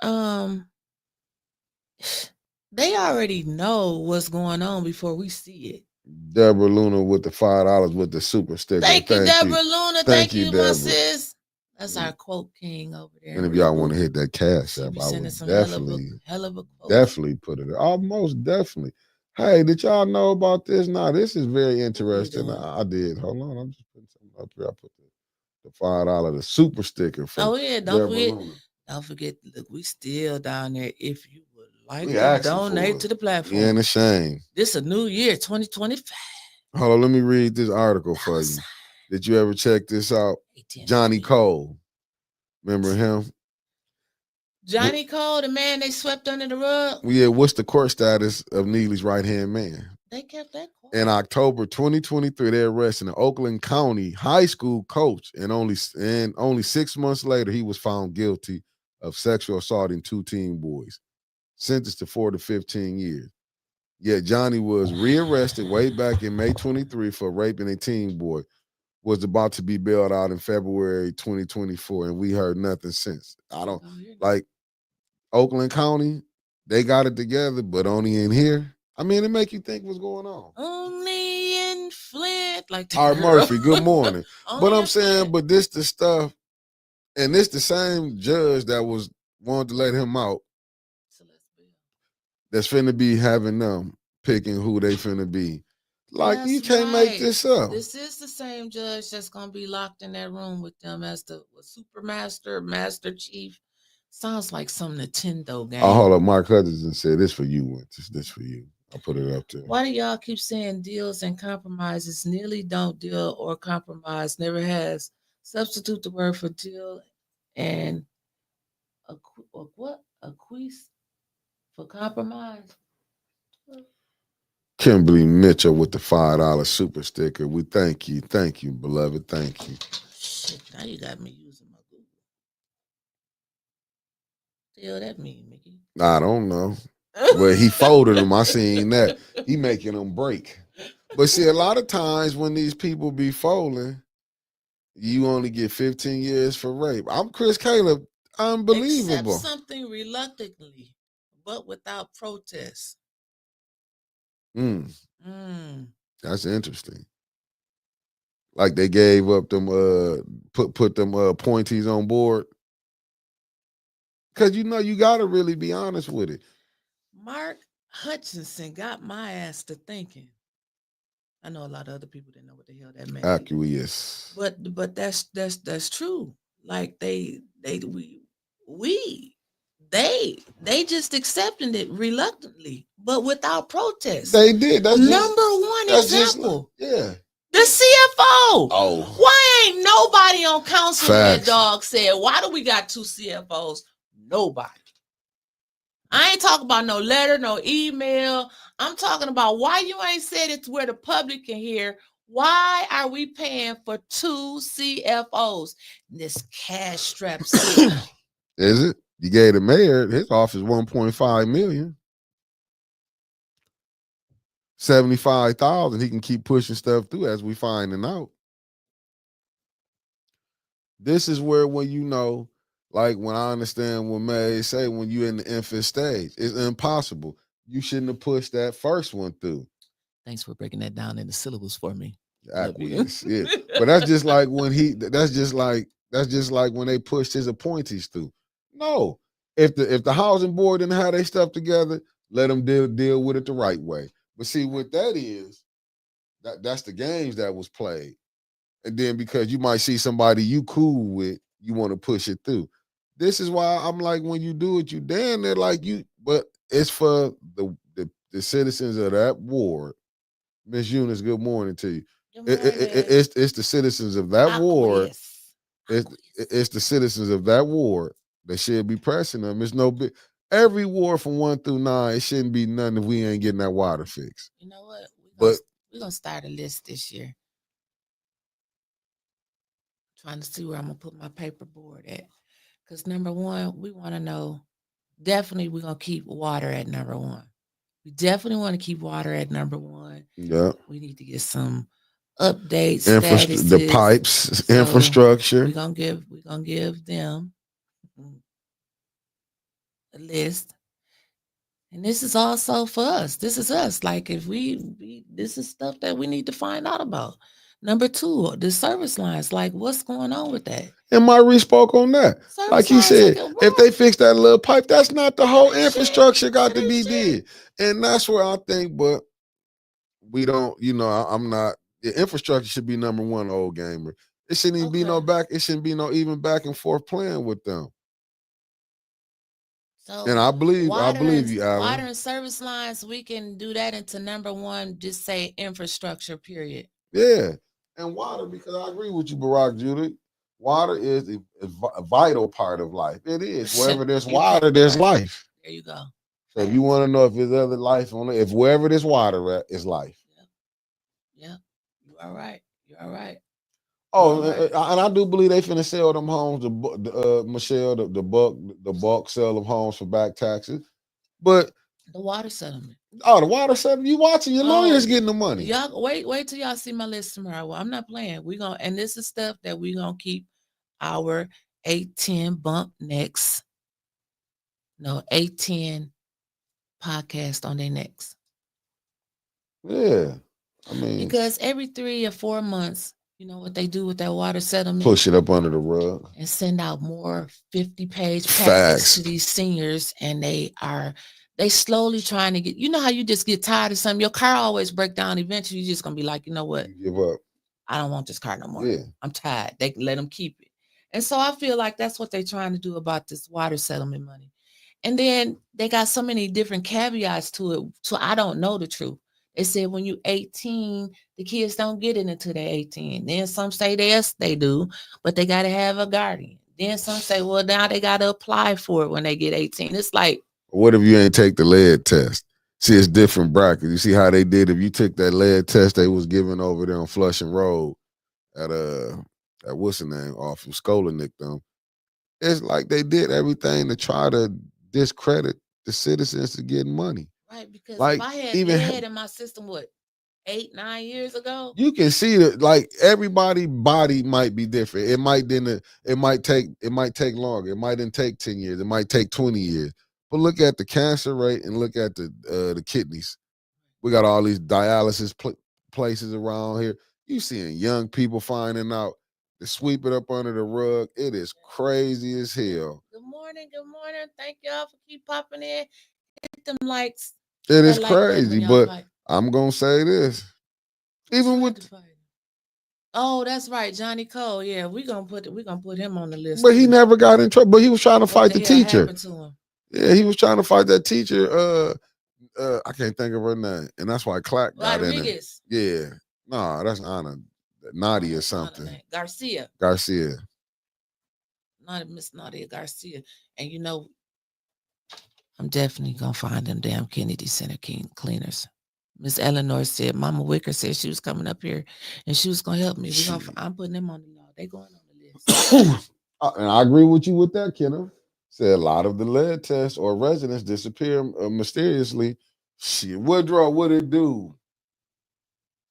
they already know what's going on before we see it. Deborah Luna with the $5 with the super sticker. Thank you, Deborah Luna. Thank you, my sis. That's our quote king over there. And if y'all want to hit that cash app, I would definitely, hell of a quote. definitely put it. Almost definitely. Hey, did y'all know about this? Nah, this is very interesting. I did. Hold on, I'm just putting something up here. I put the $5, the super sticker from. Oh yeah, don't forget. Look, we still down there. If you would like to donate to the platform, yeah, and a shame. This a new year, 2025. Hold on, let me read this article for you. Did you ever check this out? Johnny Cole. Remember him? Johnny Cole, the man they swept under the rug. Yeah, what's the court status of Neely's right-hand man? They kept that quiet. In October 2023, they arrested an Oakland County high school coach, and only 6 months later, he was found guilty of sexual assaulting 2 teen boys, sentenced to 4 to 15 years. Yet Johnny was rearrested way back in May 23 for raping a teen boy, was about to be bailed out in February 2024, and we heard nothing since. I don't like Oakland County, they got it together, but only in here. I mean, it make you think what's going on. Only in Flint, like All right, Murphy, good morning. But I'm saying, but this the stuff, and this the same judge that was wanted to let him out that's finna be having them picking who they finna be. Like, you can't make this up. This is the same judge that's gonna be locked in that room with them as the Supermaster, Master Chief. Sounds like some Nintendo game. Oh, hold up. Mark Hutchinson said this for you, Winters. This for you. I'll put it up there. Why do y'all keep saying deals and compromises? Nearly don't deal or compromise. Never has. Substitute the word for deal and acquiesce for compromise. Kimberly Mitchell with the $5 super sticker. We thank you, beloved. Thank you. Shit, now you got me using my Google. What the hell that mean, Mickey? I don't know. Well, he folded them. I seen that. He making them break. But see, a lot of times when these people be folding, you only get 15 years for rape. I'm Chris Caleb. Unbelievable. Accept something reluctantly, but without protest. That's interesting. Like they gave up them put them appointees on board. Cause you gotta really be honest with it. Mark Hutchinson got my ass to thinking. I know a lot of other people didn't know what the hell that meant. Acquiesce. But that's true. Like they just accepted it reluctantly, but without protest. They did. That's number one example. Yeah. The CFO. Oh. Why ain't nobody on council that dog said, why do we got 2 CFOs? Nobody. I ain't talking about no letter, no email. I'm talking about why you ain't said it to where the public can hear. Why are we paying for 2 CFOs? This cash strap city. Is it? You gave the mayor his office $1.5 million. 75,000. He can keep pushing stuff through as we finding out. This is where when like when I understand what May say, when you're in the infant stage, it's impossible. You shouldn't have pushed that first one through. Thanks for breaking that down in the syllables for me. Acquiesce, yeah. But that's just like when that's just like when they pushed his appointees through. No, if the housing board didn't have their stuff together, let them deal with it the right way. But see what that is, that's the games that was played. And then because you might see somebody you cool with, you want to push it through. This is why I'm like, when you do it, you damn near like you, but it's for the citizens of that ward. Miss Eunice, good morning to you. It's the citizens of that ward. It's the citizens of that ward that should be pressing them. It's no big. Every ward from 1 through 9, it shouldn't be nothing if we ain't getting that water fixed. You know what? We're gonna start a list this year. Trying to see where I'm gonna put my paper board at. Because number one, we want to know. Definitely, we're gonna keep water at number 1. We definitely want to keep water at number 1. Yeah. We need to get some updates, the pipes, infrastructure. We're gonna give them a list. And this is also for us. This is us. Like if this is stuff that we need to find out about. Number two, the service lines. Like, what's going on with that? And Maurice spoke on that. Service Like he lines said, are if they fix that little pipe, that's not the whole infrastructure got to That be is did. And that's where I think, but we don't, I'm not, the infrastructure should be number one, old gamer. It shouldn't even be no it shouldn't be no even back and forth playing with them. So and I believe you, Alan. Water and service lines, we can do that into number one, just say infrastructure, period. Yeah. And water, because I agree with you, Barack Judy. Water is a vital part of life. It is. Wherever there's water, there's life. There you go. So if you want to know if there's other life on it, if wherever there's water at, is life. Yeah. You are right. You are right. Oh, and I do believe they finna sell them homes. Michelle, the bulk sell of homes for back taxes. But the water settlement. Oh, the water settlement. You watching your lawyers getting the money. Y'all wait till y'all see my list tomorrow. Well, I'm not playing. And this is stuff that we're gonna keep our 810 bump next. No, 810 podcast on their necks. Yeah. I mean, because every 3 or 4 months, you know what they do with that water settlement? Push it up under the rug. And send out more 50-page packets to these seniors. And they slowly trying to get, you know how you just get tired of something? Your car always break down. Eventually, you're just going to be like, you know what? You give up. I don't want this car no more. Yeah. I'm tired. They can let them keep it. And so I feel like that's what they're trying to do about this water settlement money. And then they got so many different caveats to it. So I don't know the truth. They said when you 18, the kids don't get it until they're 18. Then some say yes, they do, but they got to have a guardian. Then some say, well, now they got to apply for it when they get 18. It's like, what if you ain't take the lead test? See, it's different brackets. You see how they did? If you took that lead test they was giving over there on Flushing Road at what's the name off from Skolanick them. It's like they did everything to try to discredit the citizens to get money. Right, because like, if I had lead in my system, 8-9 years ago, you can see that like everybody's body might be different. It might take longer. It mightn't take 10 years. It might take 20 years. But look at the cancer rate and look at the kidneys. We got all these dialysis places around here. You seeing young people finding out to sweep it up under the rug. It is crazy as hell. Good morning. Thank y'all for keep popping in. Hit them likes. It is crazy, but I'm gonna say this. Even with that's right, Johnny Cole. Yeah, we're gonna put him on the list. But he never got in trouble. But he was trying to fight the teacher. To him? Yeah, he was trying to fight that teacher. I can't think of her name, and that's why Clack got in it. Yeah, no, that's Anna, Nadia something. Garcia. Not Miss Nadia Garcia, and you know. I'm definitely going to find them damn Kennedy Center cleaners. Miss Eleanor said, Mama Wicker said she was coming up here and she was going to help me. I'm putting them on the law. They going on the list. And I agree with you with that, Kenna. Said a lot of the lead tests or residents disappear mysteriously. Shit, Woodrow, what it do?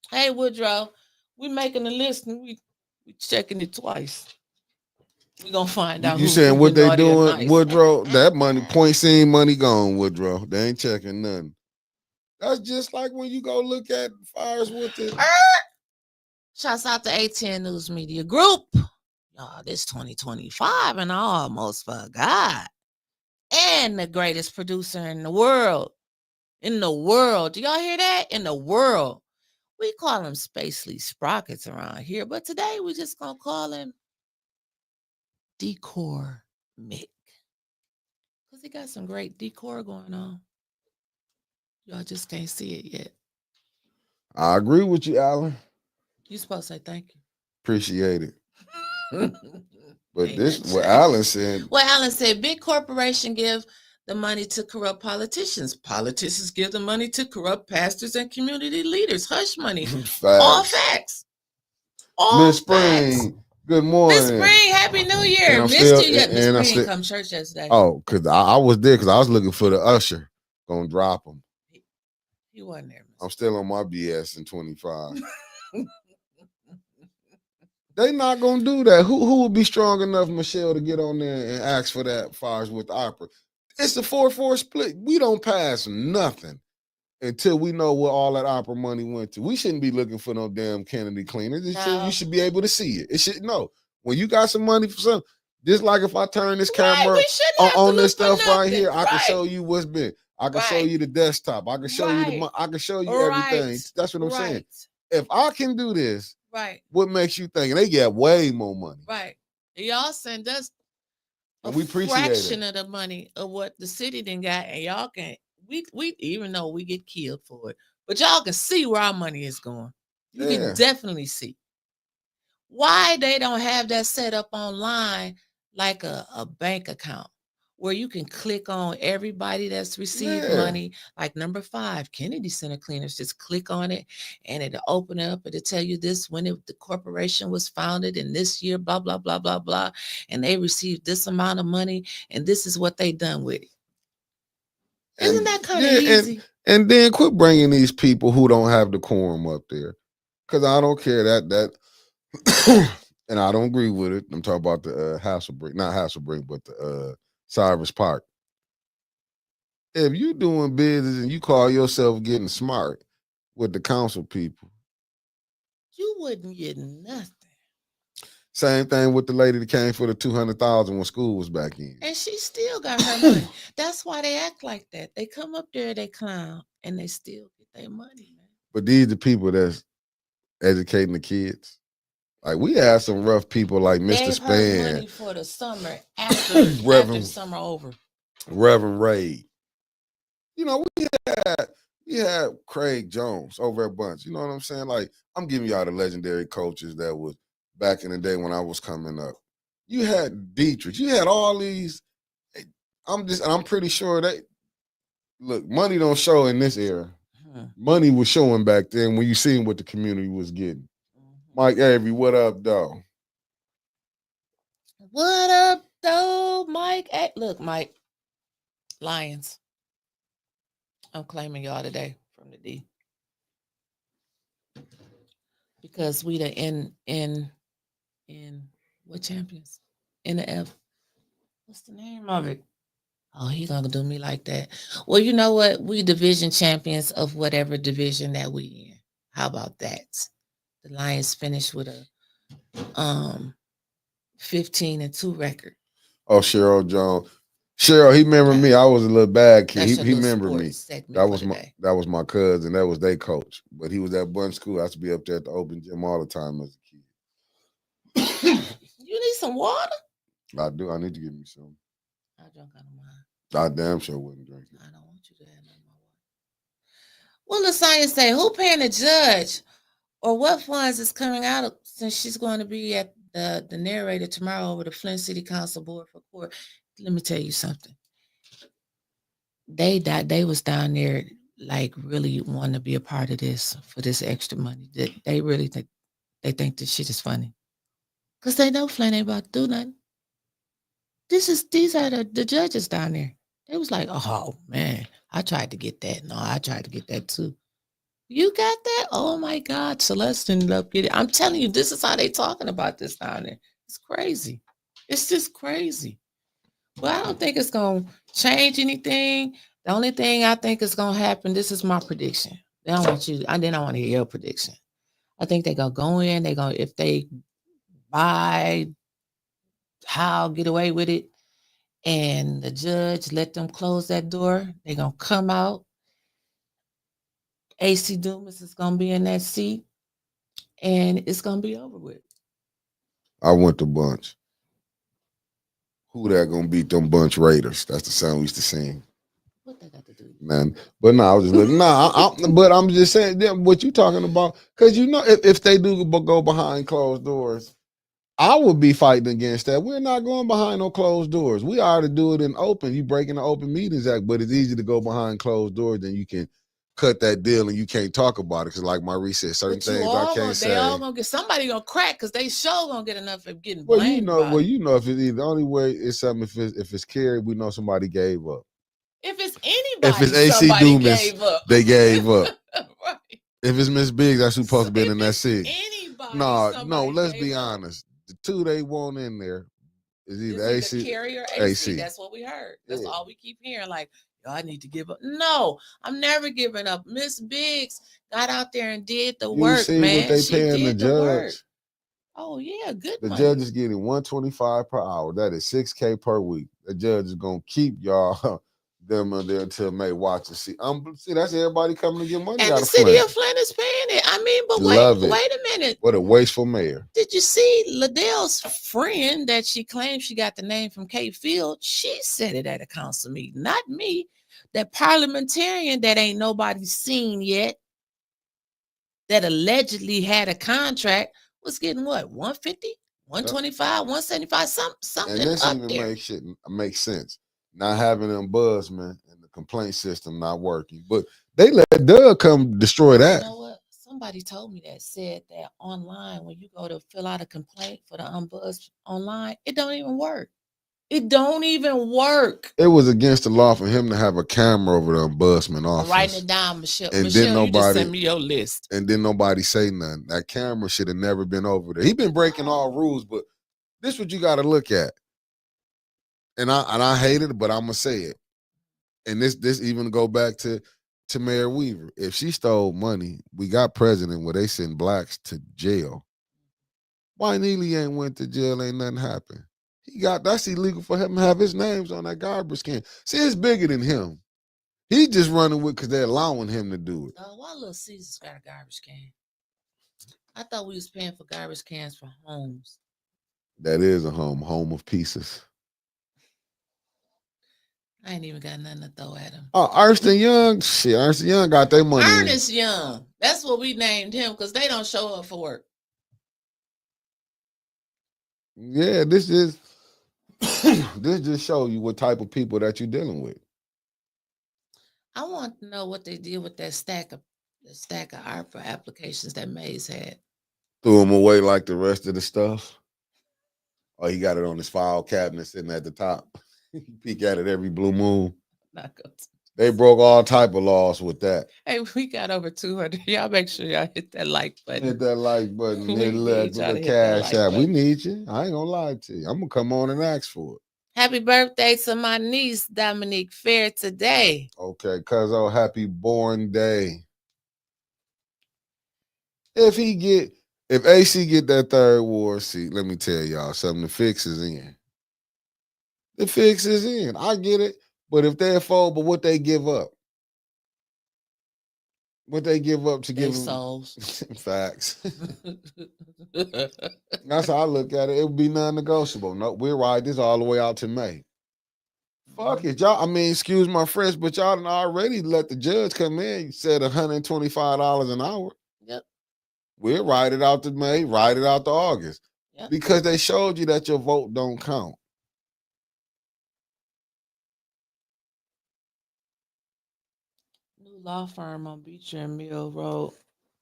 Hey, Woodrow, we making a list and we checking it twice. We're going to find out. You saying what they doing, nice. Woodrow? That money, point scene money gone, Woodrow. They ain't checking nothing. That's just like when you go look at fires with it. Shouts out to 810 News Media Group. Y'all, this 2025 and I almost forgot. And the greatest producer in the world. In the world. Do y'all hear that? In the world. We call him Spacely Sprockets around here. But today we're just going to call him Decor Mick, because he got some great decor going on. Y'all just can't see it yet. I agree with you, Alan. You supposed to say thank you. Appreciate it. But this is what Alan said. Well, Alan said big corporation give the money to corrupt politicians. Politicians give the money to corrupt pastors and community leaders. Hush money. Facts. All facts. All Miss Spring. Good morning. Miss Spring, Happy New Year. Missed you yet. Miss Spring didn't come to church yesterday. Oh, because I was there because I was looking for the usher. Gonna drop him. He wasn't there. I'm still on my BS in 25. They not gonna do that. Who would be strong enough, Michelle, to get on there and ask for that fires with the opera? It's a 4-4 split. We don't pass nothing. until we know where all that opera money went to. We shouldn't be looking for no damn Kennedy cleaners. You should be able to see it. It should no. When you got some money for something, just like if I turn this camera on this stuff right here, I can show you what's been. I can show you the desktop. I can show you I can show you everything. That's what I'm saying. If I can do this, what makes you think? And they get way more money. Right. Y'all send us a we appreciate fraction of the money of what the city done got, and y'all can we even though we get killed for it, but y'all can see where our money is going. You can definitely see why they don't have that set up online like a bank account where you can click on everybody that's received money. Like number 5, Kennedy Center Cleaners, just click on it and it'll open up. It'll tell you this, when the corporation was founded in this year, blah, blah, blah, blah, blah. And they received this amount of money and this is what they done with it. Isn't that kind of easy? And then quit bringing these people who don't have the quorum up there. Because I don't care that and I don't agree with it. I'm talking about the Hasselbrink, not Hasselbrink, but the Cyrus Park. If you doing business and you call yourself getting smart with the council people, you wouldn't get nothing. Same thing with the lady that came for the $200,000 when school was back in. And she still got her money. That's why they act like that. They come up there, they clown, and they still get their money, man. But these are the people that's educating the kids. Like we had some rough people like Mr. Span. Money for the summer after the summer over. Reverend Ray. You know, we had Craig Jones over at Bunch. You know what I'm saying? Like, I'm giving y'all the legendary coaches that was back in the day when I was coming up. You had Dietrich. You had all these. I'm pretty sure money don't show in this era. Money was showing back then when you seen what the community was getting. Mike Avery, what up, though? What up, though, Mike? Look, Mike, Lions. I'm claiming y'all today from the D. Because we the in what champions? In the F. What's the name of it? Oh, he gonna do me like that. Well, you know what? We division champions of whatever division that we in. How about that? The Lions finished with a 15-2 record. Oh, Cheryl Jones. Cheryl, he remember me. I was a little bad kid. He remembered me. That was my cousin. That was their coach. But he was at Bunch School. I used to be up there at the open gym all the time as a kid. You need some water? I do. I need to get me some. I drunk out of mine. I damn sure wouldn't drink it. I don't want you to have none of my water. Well, the science say, who paying the judge? Or what funds is coming out since she's going to be at the narrator tomorrow over the Flint City Council Board for Court? Let me tell you something. They was down there like really wanting to be a part of this for this extra money. They really think this shit is funny. Because they know Flint ain't about to do nothing. These are the judges down there. They was like, oh man, I tried to get that. No, I tried to get that too. You got that? Oh my God, Celeste ended up getting it. I'm telling you, this is how they talking about this down there. It's crazy. It's just crazy. Well, I don't think it's going to change anything. The only thing I think is going to happen, this is my prediction. I don't want to hear your prediction. I think they're going to go in. If they buy, how get away with it, and the judge let them close that door, they're going to come out. AC Dumas is going to be in that seat, and it's going to be over with. I went to Bunch. Who that going to beat them Bunch Raiders? That's the song we used to sing. What that got to do? Man, but no, I was just looking. But I'm just saying what you talking about. Because you know, if they do go behind closed doors, I would be fighting against that. We're not going behind no closed doors. We ought to do it in open. You breaking the Open Meetings Act, but it's easy to go behind closed doors. Then you can cut that deal and you can't talk about it. Because like Maurice said, certain things I can't say. They all gonna get somebody gonna crack because they sure gonna get enough of getting blamed. Well, you know, if it's the only way is something if it's carried, we know somebody gave up. If it's anybody, if it's AC Dumas, gave up. They gave up. Right. If it's Miss Biggs, that's who's supposed to be in that seat. Anybody, no, let's be honest. The two they want in there is either AC Carrie or AC. That's what we heard. That's all we keep hearing. Like I need to give up. No, I'm never giving up. Miss Biggs got out there and did the You work, see man. what they She paying the did the work. judge? Oh yeah, good The money. judge is getting $125 per hour. That is $6K per week. The judge is gonna keep y'all them there until May watch and see. See, that's everybody coming to get money And out the of city Flint. of Flint is paying it. I mean, but Love it. wait a minute. What a wasteful mayor. Did you see Liddell's friend that she claimed she got the name from Cape Field? She said it at a council meeting, not me. That parliamentarian that ain't nobody seen yet, that allegedly had a contract, was getting what, 150, 125, 175, something And this up even there. makes sense. Not having an ombudsman and the complaint system not working. But they let Doug come destroy that. You know what? Somebody told me that, said that online, when you go to fill out a complaint for the ombuds online, it don't even work. It don't even work. It was against the law for him to have a camera over the ombudsman office. I'm writing it down, Michelle. And Michelle, then you just nobody send me your list. and then nobody say nothing. That camera should have never been over there. He been breaking all rules, but this is what you got to look at. And I hate it, but I'm gonna say it. And this even go back to Mayor Weaver. If she stole money, we got president where they send blacks to jail. Why Neely ain't went to jail? Ain't nothing happened. That's illegal for him to have his names on that garbage can. See, it's bigger than him. He just running with because they're allowing him to do it. Why Little Caesars got a garbage can? I thought we was paying for garbage cans for homes. That is a home of pieces. I ain't even got nothing to throw at him. Oh, Ernst & Young? Shit, Ernst & Young got their money. Ernest Young. That's what we named him because they don't show up for work. Yeah, this just show you what type of people that you're dealing with. I want to know what they did with that stack of ARPA applications that Mays had. Threw them away like the rest of the stuff. Oh, he got it on his file cabinet sitting at the top. You peek at it every blue moon. Not good. They broke all type of laws with that. Hey, we got over 200. Y'all make sure y'all hit that like button. Hit that like button. We Hit need y'all to the hit cash that like app. We button. need you. I ain't gonna lie to you. I'm gonna come on and ask for it. Happy birthday to my niece, Dominique Fair, today. Okay, cuz happy born day. If AC get that third ward seat, let me tell y'all something. The fix is in. The fix is in. I get it. But if they're full, but what they give up? What they give up to give them souls. Facts. That's how I look at it. It would be non-negotiable. No, we'll ride this all the way out to May. Fuck it, y'all. I mean, excuse my French, but y'all done already let the judge come in. You said $125 an hour. Yep. We'll ride it out to May, ride it out to August. Yep. Because they showed you that your vote don't count. New law firm on Beecher and Mill Road.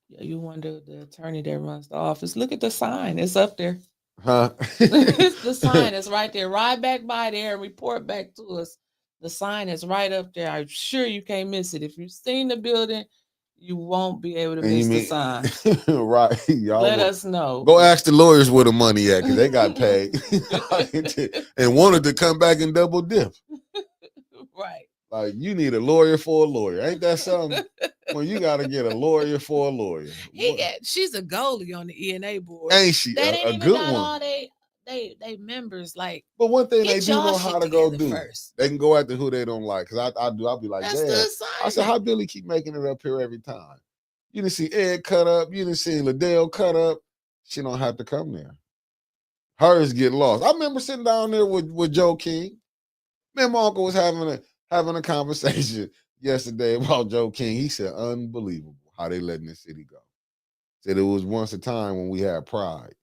Yeah, you wonder the attorney that runs the office. Look at the sign. It's up there. Huh? The sign is right there. Ride back by there and report back to us. The sign is right up there. I'm sure you can't miss it. If you've seen the building, you won't be able to miss the sign. Right. Y'all let us know. Go ask the lawyers where the money at, because they got paid and wanted to come back and double dip. Right. Like, you need a lawyer for a lawyer. Ain't that something? Well, you got to get a lawyer for a lawyer. She's a goalie on the ENA board. Ain't she? That ain't a even good got one. All they members, like. But one thing they do know how to go do. First. They can go after who they don't like. Because I'll be like, that's damn. I said, how Billy keep making it up here every time? You didn't see Ed cut up. You didn't see Liddell cut up. She don't have to come there. Hers get lost. I remember sitting down there with Joe King. Me and my uncle was having a conversation yesterday about Joe King. He said, unbelievable how they letting this city go. Said it was once a time when we had pride.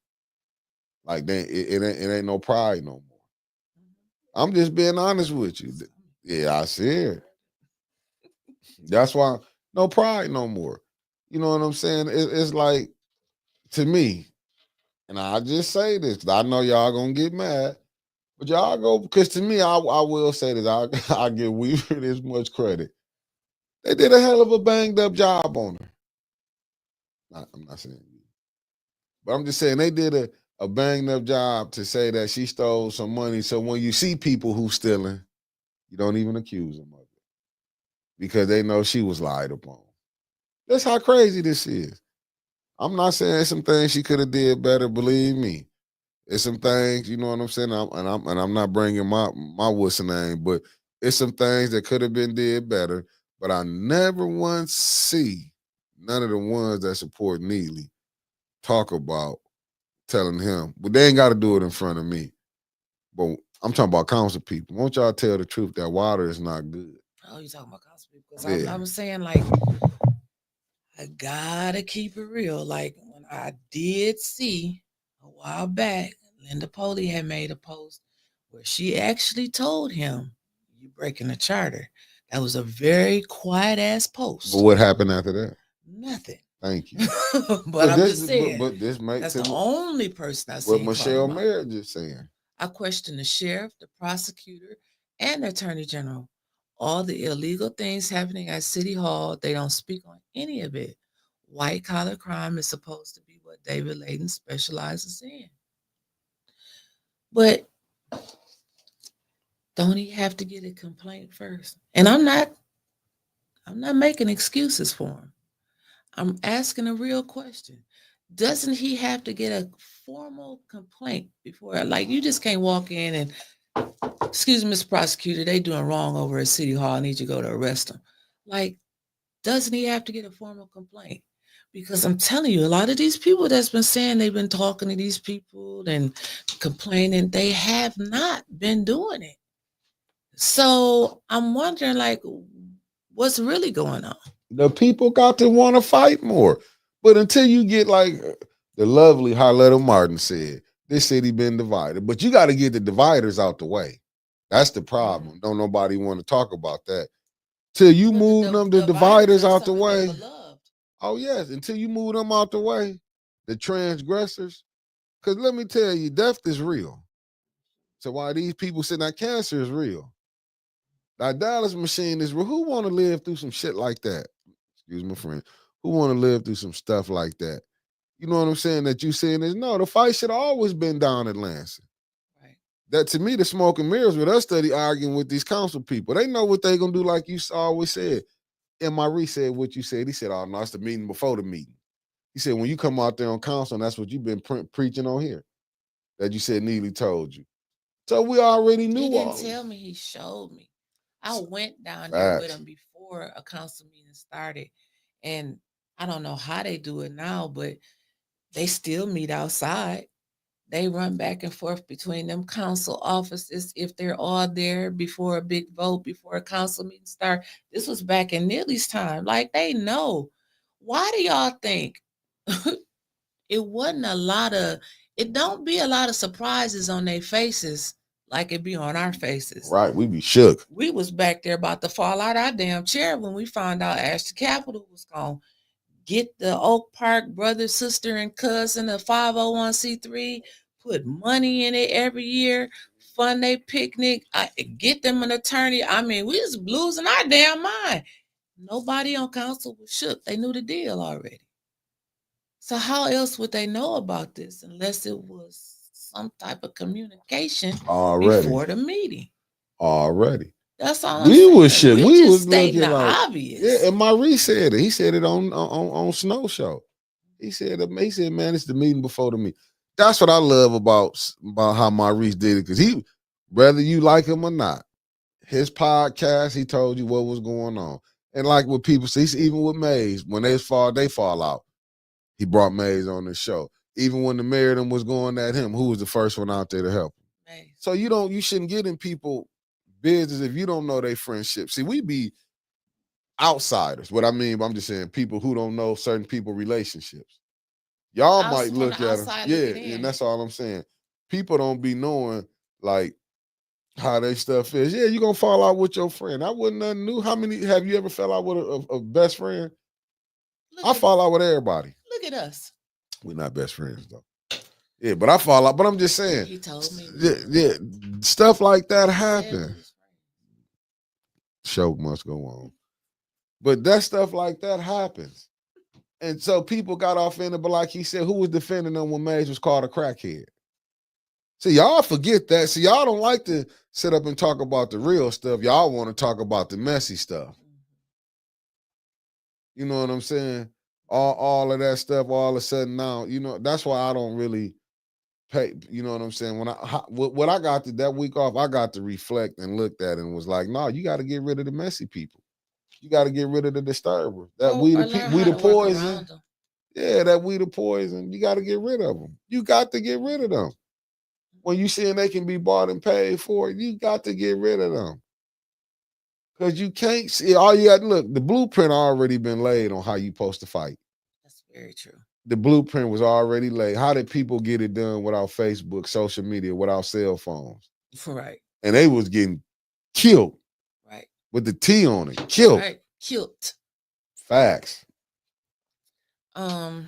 Like, it ain't no pride no more. I'm just being honest with you. Yeah, I see it. That's why no pride no more. You know what I'm saying? It's like, to me, and I just say this, I know y'all gonna get mad, but y'all go, because to me, I will say this, I give Weaver this much credit. They did a hell of a banged up job on her. I'm not saying you, but I'm just saying they did a banged up job to say that she stole some money. So when you see people who stealing, you don't even accuse them of it. because they know she was lied upon. That's how crazy this is. I'm not saying some things she could have did better. Believe me, it's some things, you know what I'm saying. I'm not bringing my what's the name, but it's some things that could have been did better. But I never once see none of the ones that support Neely talk about telling him, but they ain't got to do it in front of me. But I'm talking about council people. Won't y'all tell the truth that water is not good? Oh, you talking about council people? Because Yeah. I was saying, like, I gotta keep it real. Like, when I did see a while back, Linda Poley had made a post where she actually told him, "You breaking the charter." That was a very quiet ass post. But what happened after that? Nothing. Thank you. But I'm just saying, but this makes that's it the only person I see. what Michelle Mayer just saying. I question the sheriff, the prosecutor, and the attorney general. All the illegal things happening at City Hall, they don't speak on any of it. White collar crime is supposed to be what David Layden specializes in. But don't he have to get a complaint first? And I'm not making excuses for him. I'm asking a real question. Doesn't he have to get a formal complaint before, like, you just can't walk in and, "Excuse me, Mr. Prosecutor, they doing wrong over at City Hall. I need you to go to arrest them." Like, doesn't he have to get a formal complaint? Because I'm telling you, a lot of these people that's been saying they've been talking to these people and complaining, they have not been doing it. So I'm wondering, like, what's really going on? The people got to want to fight more. But until you get, like the lovely Harletta Martin said, this city been divided. But you got to get the dividers out the way. That's the problem. Don't nobody want to talk about that. Till you move the dividers out the way. Oh, yes. Until you move them out the way, the transgressors. Because let me tell you, death is real. So why these people saying that cancer is real? That dialysis machine is real. Who want to live through some shit like that? Excuse my friend. Who want to live through some stuff like that? You know what I'm saying? That you saying is no, the fight should have always been down at Lansing. Right. That to me, the smoke and mirrors with us study arguing with these council people. They know what they gonna do, like you always said. And Maurice said what you said. He said, "Oh no, it's the meeting before the meeting." He said, "When you come out there on council, and that's what you've been preaching on here." That you said Neely told you. So we already knew. He didn't tell me. He showed me. I went down there with him before a council meeting started, and I don't know how they do it now, but they still meet outside. They run back and forth between them council offices if they're all there before a big vote, before a council meeting start. This was back in Neely's time. Like, they know. Why do y'all think it wasn't a lot of, it don't be a lot of surprises on their faces like it be on our faces? Right, we be shook. We was back there about to fall out our damn chair when we found out Ashton Capital was gonna get the Oak Park brother, sister, and cousin of 501c3, put money in it every year, fund their picnic, get them an attorney. I mean, we was losing our damn mind. Nobody on council was shook. They knew the deal already. So how else would they know about this unless it was some type of communication before the meeting? Already. That's all. We was shit. We just was stating looking the like obvious. Yeah, and Maurice said it. He said it on Snow Show. He said, man, it's the meeting before the meeting. That's what I love about how Maurice did it, because he, whether you like him or not, his podcast, he told you what was going on. And like what people say, even with Mays, when they fall out. He brought Mays on the show. Even when the mayor of them was going at him, who was the first one out there to help him? Mays. So you shouldn't get in people business if you don't know their friendship. See, we be outsiders. What I mean, I'm just saying people who don't know certain people relationships. Y'all might look at them. Yeah, and that's all I'm saying. People don't be knowing like how they stuff is. Yeah, you're gonna fall out with your friend. I wouldn't nothing new. How many have you ever fell out with a best friend? I fall out with everybody. Look at us. We're not best friends though. Yeah, but I fall out. But I'm just saying. He told me. Yeah, stuff like that happen. Show must go on. But that stuff like that happens. And so people got offended, but like he said, who was defending them when Mays was called a crackhead? See, y'all forget that. See, y'all don't like to sit up and talk about the real stuff. Y'all want to talk about the messy stuff. You know what I'm saying? All of that stuff, all of a sudden now, that's why I don't really pay. You know what I'm saying? When what I got that week off, I got to reflect and looked at it and was like, no, you got to get rid of the messy people. You got to get rid of the disturbers. That we or learn we how the to work poison. around them. Yeah, that we the poison. You got to get rid of them. You got to get rid of them. When you seeing they can be bought and paid for, you got to get rid of them. Because you can't see all you got. Look, the blueprint already been laid on how you supposed to fight. That's very true. The blueprint was already laid. How did people get it done without Facebook, social media, without cell phones? Right. And they was getting killed. Right. With the T on it. Killed. Right. Killed. Facts. I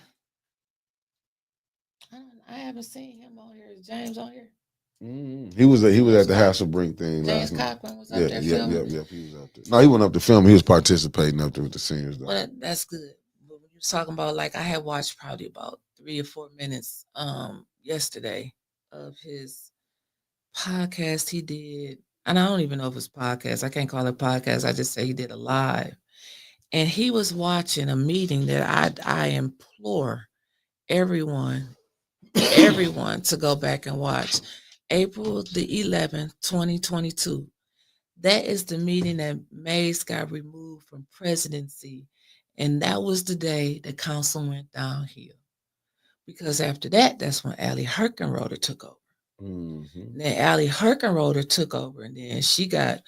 haven't seen him on here. Is James on here? Mm-hmm. He was at the Hasselbrink thing James last night. Cochran was up there filming. Yeah, he was up there. No, he went up to film. He was participating up there with the seniors though. Well, that's good. But when you was talking about, like, I had watched probably about 3 or 4 minutes yesterday of his podcast he did. And I don't even know if it's podcast. I can't call it podcast. I just say he did a live. And he was watching a meeting that I implore everyone to go back and watch. April the 11th, 2022. That is the meeting that Mays got removed from presidency. And that was the day the council went downhill. Because after that, that's when Allie Herkenroder took over. Mm-hmm. Then Allie Herkenroder took over, and then she got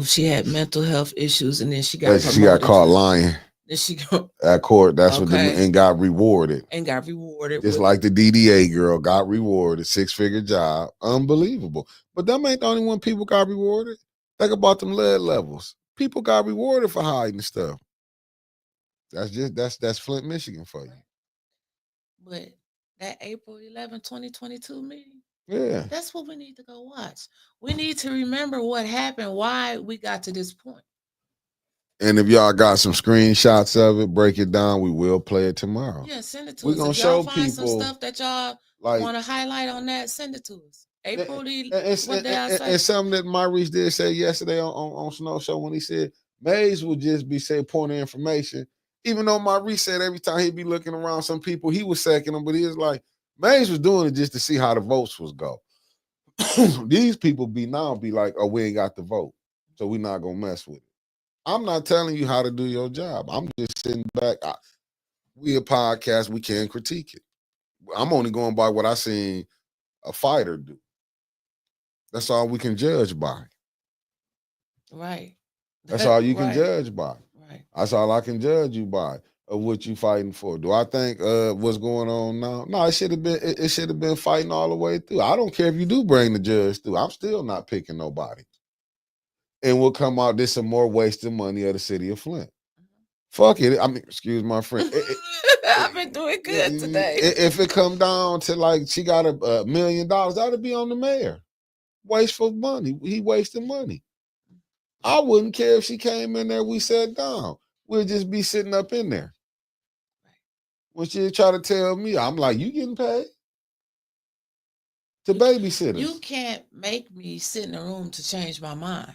she had mental health issues, and then she got caught lying. Then she go at court. That's what and got rewarded. Just like the DDA girl got rewarded, 6-figure job. Unbelievable. But them ain't the only one people got rewarded. Think about them lead levels. People got rewarded for hiding stuff. That's Flint, Michigan for you. But that April 11, 2022 meeting, yeah, that's what we need to go watch. We need to remember what happened, why we got to this point. And if y'all got some screenshots of it, break it down. We will play it tomorrow. Yeah, send it to We're us. Gonna if y'all show find people some stuff that y'all want to highlight on that, send it to us. April and something that Maurice did say yesterday on Snow Show when he said Mays would just be saying point of information. Even though Maurice said every time he'd be looking around some people, he was sacking them, but he was like, Mays was doing it just to see how the votes was go. These people be like, oh, we ain't got the vote, so we're not gonna mess with it. I'm not telling you how to do your job. I'm just sitting back. We a podcast, we can critique it. I'm only going by what I seen a fighter do. That's all we can judge by. Right. That's all you can judge by. Right. That's all I can judge you by of what you fighting for. Do I think what's going on now? No, it should have been fighting all the way through. I don't care if you do bring the judge through. I'm still not picking nobody. And we'll come out, there's some more wasted money of the city of Flint. Fuck it. I mean, excuse my friend. I've been doing good today. If it come down to like she got $1 million, that'd be on the mayor. Wasteful money. He wasted money. I wouldn't care if she came in there, we sat down. We'll just be sitting up in there. When she try to tell me, I'm like, you getting paid? To babysitters. You can't make me sit in a room to change my mind.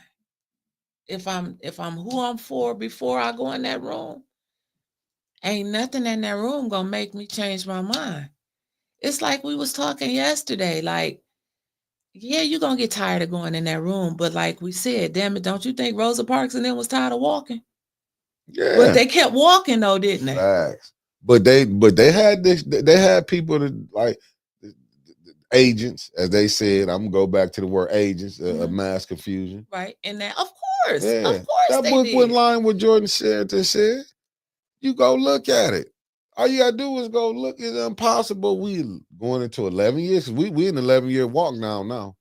If I'm who I'm for before I go in that room, ain't nothing in that room gonna make me change my mind. It's like we was talking yesterday, like, yeah, you're gonna get tired of going in that room, but like we said, damn it, don't you think Rosa Parks and them was tired of walking? Yeah. But they kept walking though, didn't they? Facts. But they had this, they had people that like agents, as they said. I'm gonna go back to the word agents, of mass confusion. Right. And that, of course, that book went in line with Jordan Sheridan said. You go look at it. All you gotta do is go look. It's impossible. We going into 11 years. We in 11-year walk down now.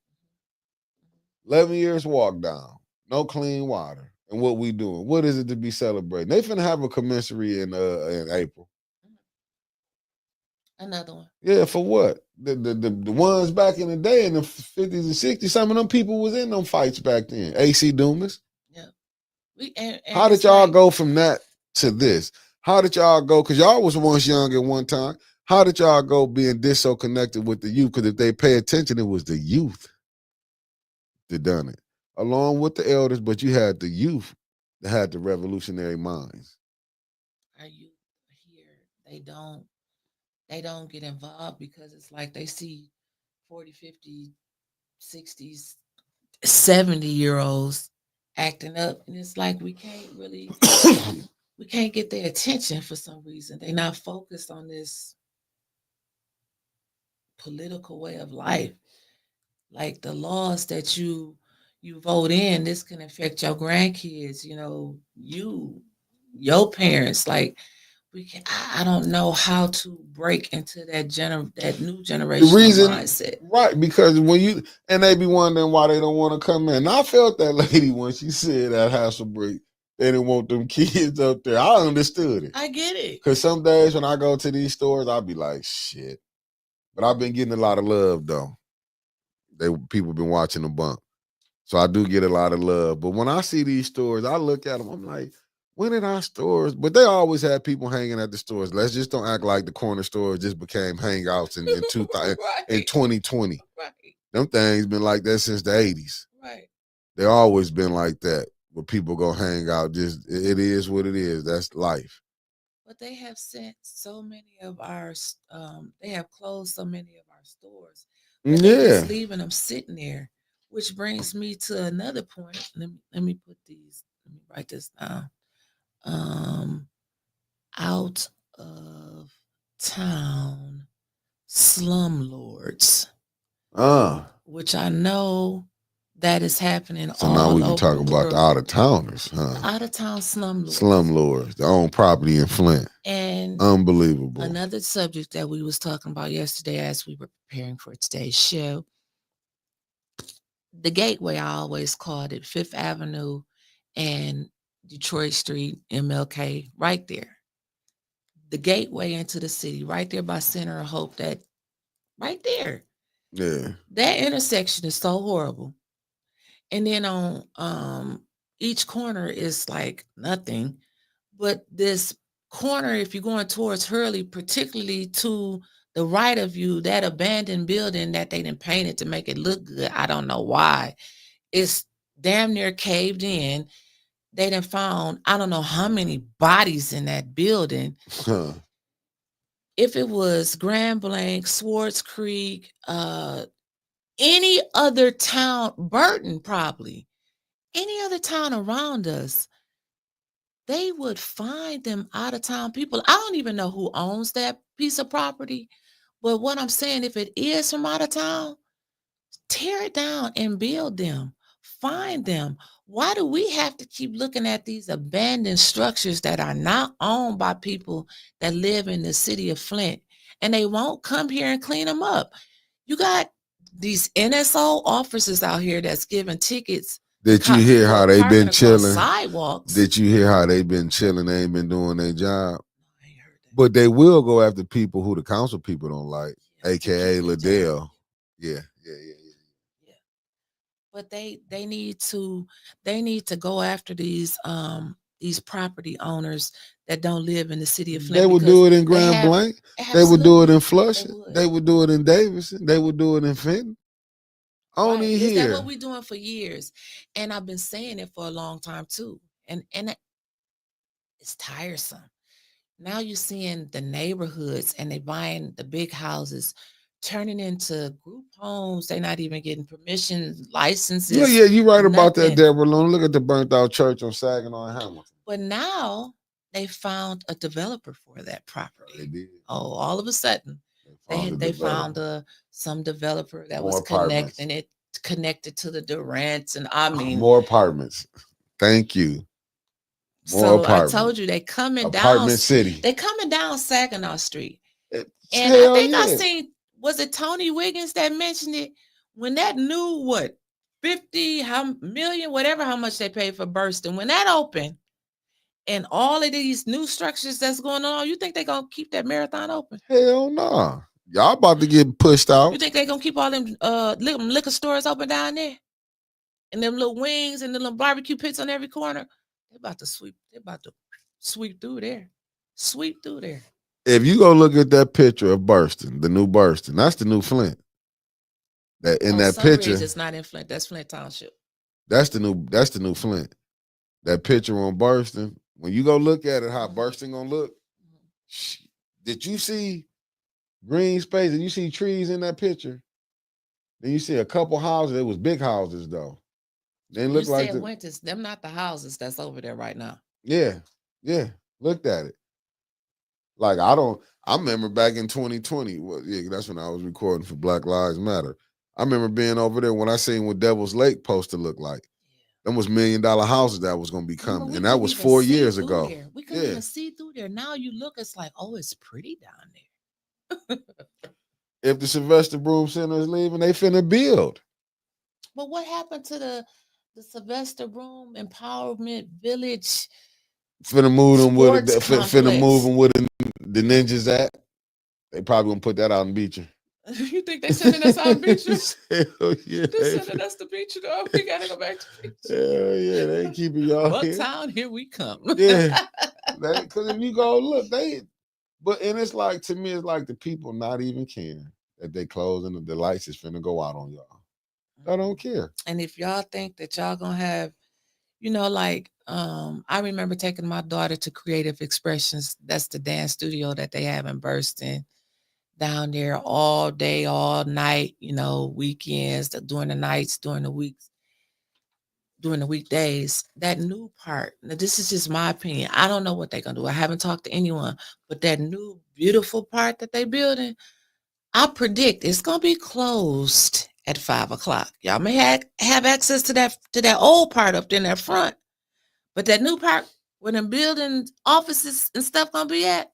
11 years walk down. No clean water. And what we doing? What is it to be celebrating? They finna have a commensurate in April. Another one. Yeah, for what? The ones back in the day in the 50s and 60s, some of them people was in them fights back then. AC Dumas. Yeah. How did y'all go from that to this? How did y'all go? Because y'all was once young at one time. How did y'all go being this so connected with the youth? Because if they pay attention, it was the youth that done it. Along with the elders, but you had the youth that had the revolutionary minds. Are you here? They don't get involved because it's like they see 40, 50, 60s, 70-year-olds acting up, and it's like we can't get their attention for some reason. They're not focused on this political way of life. Like the laws that you vote in, this can affect your grandkids, your parents. Like I don't know how to break into that new generation mindset. Right, because and they be wondering why they don't want to come in. I felt that lady when she said at Hasselbrook they didn't want them kids up there. I understood it. I get it. Because some days when I go to these stores, I'll be like, shit. But I've been getting a lot of love though. People been watching the bump. So I do get a lot of love. But when I see these stores, I look at them, I'm like, when did our stores? But they always had people hanging at the stores. Let's just don't act like the corner stores just became hangouts in 2020. Right. Them things been like that since the 80s. Right. They always been like that, where people go hang out. Just it is what it is. That's life. But they have sent so many of our, they have closed so many of our stores. But they're just leaving them sitting there, which brings me to another point. Let me write this down. Out of town slumlords. Which I know that is happening. So now we can talk about the out of towners, huh? The out of town slumlords. Slumlords, their own property in Flint. And unbelievable. Another subject that we was talking about yesterday as we were preparing for today's show. The Gateway, I always called it, Fifth Avenue and Detroit Street, MLK, right there. The gateway into the city, right there by Center of Hope, that right there. Yeah. That intersection is so horrible. And then on each corner is like nothing. But this corner, if you're going towards Hurley, particularly to the right of you, that abandoned building that they done painted to make it look good, I don't know why, it's damn near caved in. They done found, I don't know how many bodies in that building. Huh. If it was Grand Blanc, Swartz Creek, any other town, Burton probably, any other town around us, they would find them out of town people. I don't even know who owns that piece of property, but what I'm saying, if it is from out of town, tear it down and build them. Find them. Why do we have to keep looking at these abandoned structures that are not owned by people that live in the city of Flint, and they won't come here and clean them up? You got these NSO officers out here that's giving tickets. Did you hear how they been chilling? Sidewalks. Did you hear how they been chilling? They ain't been doing their job. I ain't heard that. But they will go after people who the council people don't like, aka Liddell. Yeah. But they need to go after these property owners that don't live in the city of Flint. They would do it in Grand Blanc. They would do it in Flushing. They would do it in Davidson. They would do it in Fenton. Only here. Is that what we're doing for years? And I've been saying it for a long time too. And it's tiresome. Now you're seeing the neighborhoods and they buying the big houses, turning into group homes. They're not even getting permission, licenses. Yeah, you're right about that, Deborah. Look at the burnt out church on Saginaw and Hamilton. But now they found a developer for that property. They did. Oh, all of a sudden, they found some developer that was connected to the Durants, and I mean more apartments. Thank you. More apartments. I told you they coming apartment city. They coming down Saginaw Street, and I think I seen. Was it Tony Wiggins that mentioned it when that new 50 million, whatever, how much they paid for Burston, when that opened, and all of these new structures that's going on, you think they gonna keep that marathon open? Hell no. Nah. Y'all about to get pushed out. You think they gonna keep all them liquor stores open down there? And them little wings and the little barbecue pits on every corner? They're about to sweep through there. Sweep through there. If you go look at that picture of Burston, the new Burston, that's the new Flint. That in that picture, it's not in Flint. That's Flint Township. That's the new Flint. that picture on Bursting, when you go look at it, how Bursting gonna look, did you see green space and you see trees in that picture? Then you see a couple houses. It was big houses though. They You look like said Winters, them not the houses that's over there right now. yeah. Looked at it. Like I remember back in 2020. Well, yeah, that's when I was recording for Black Lives Matter. I remember being over there when I seen what Devil's Lake supposed to look like. Them was $1 million houses that was gonna be coming, and that was 4 years ago. There. We couldn't even see through there. Now you look, it's like, oh, it's pretty down there. If the Sylvester Broom Center is leaving, they finna build. But what happened to the Sylvester Broom Empowerment Village? Finna move them with the ninjas at. They probably gonna put that out in Beecher. You think they sending us out in Beecher? Hell yeah. They sending us to Beecher though. We gotta go back to Beecher. Hell yeah, they keeping y'all here. Bucktown, here we come. Yeah. Because if you go look, and it's like, to me, it's like the people not even caring that they closing and the lights is finna go out on y'all. I don't care. And if y'all think that y'all gonna have, I remember taking my daughter to Creative Expressions. That's the dance studio that they have in Burston, down there all day, all night, weekends, during the nights, during the weeks, during the weekdays. That new part, now this is just my opinion. I don't know what they're gonna do. I haven't talked to anyone, but that new beautiful part that they're building, I predict it's gonna be closed at 5:00. Y'all may have access to that old part up there in that front, but that new part where them building offices and stuff gonna be at,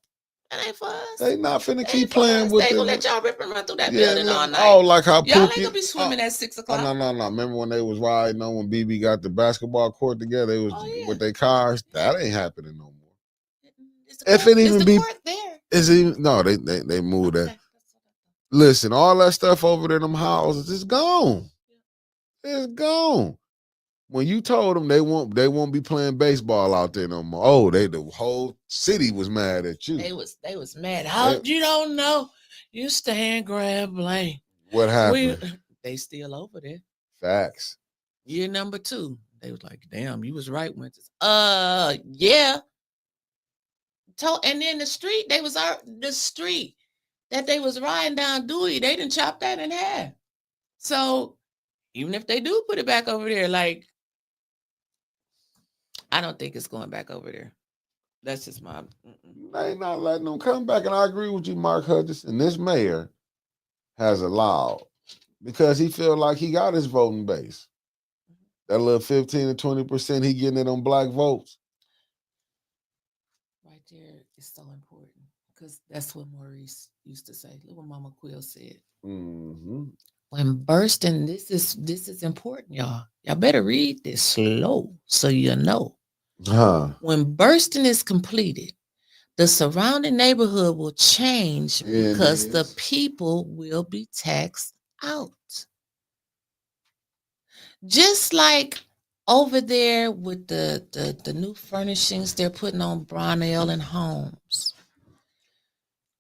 that ain't for us. They not finna keep playing with it. They gonna let y'all rip and run through that building all night. Oh, like how y'all ain't gonna be swimming at 6:00. No. Remember when they was riding on when BB got the basketball court together? They was with their cars. That ain't happening no more. If it even be there, is even no, they moved that. Listen, all that stuff over there in them houses is gone. It's gone. When you told them they won't be playing baseball out there no more. Oh, the whole city was mad at you. They was mad. How you don't know? You stand grab blame. What happened? They still over there. Facts. Year number 2. They was like, damn, you was right, Winters. Yeah. And then the street that they was riding down Dewey, they didn't chop that in half. So even if they do put it back over there, I don't think it's going back over there. That's just my. They not letting them come back, and I agree with you, Mark Hutchinson. This mayor has allowed, because he feel like he got his voting base. That little 15 to 20%, he getting it on black votes. Right there is so important, because that's what Maurice used to say. Look what Mama Quill said. Mm-hmm. When bursting, this is important, y'all. Y'all better read this slow so you know. When bursting is completed, the surrounding neighborhood will change because the people will be taxed out. Just like over there with the new furnishings they're putting on Brownell and Homes.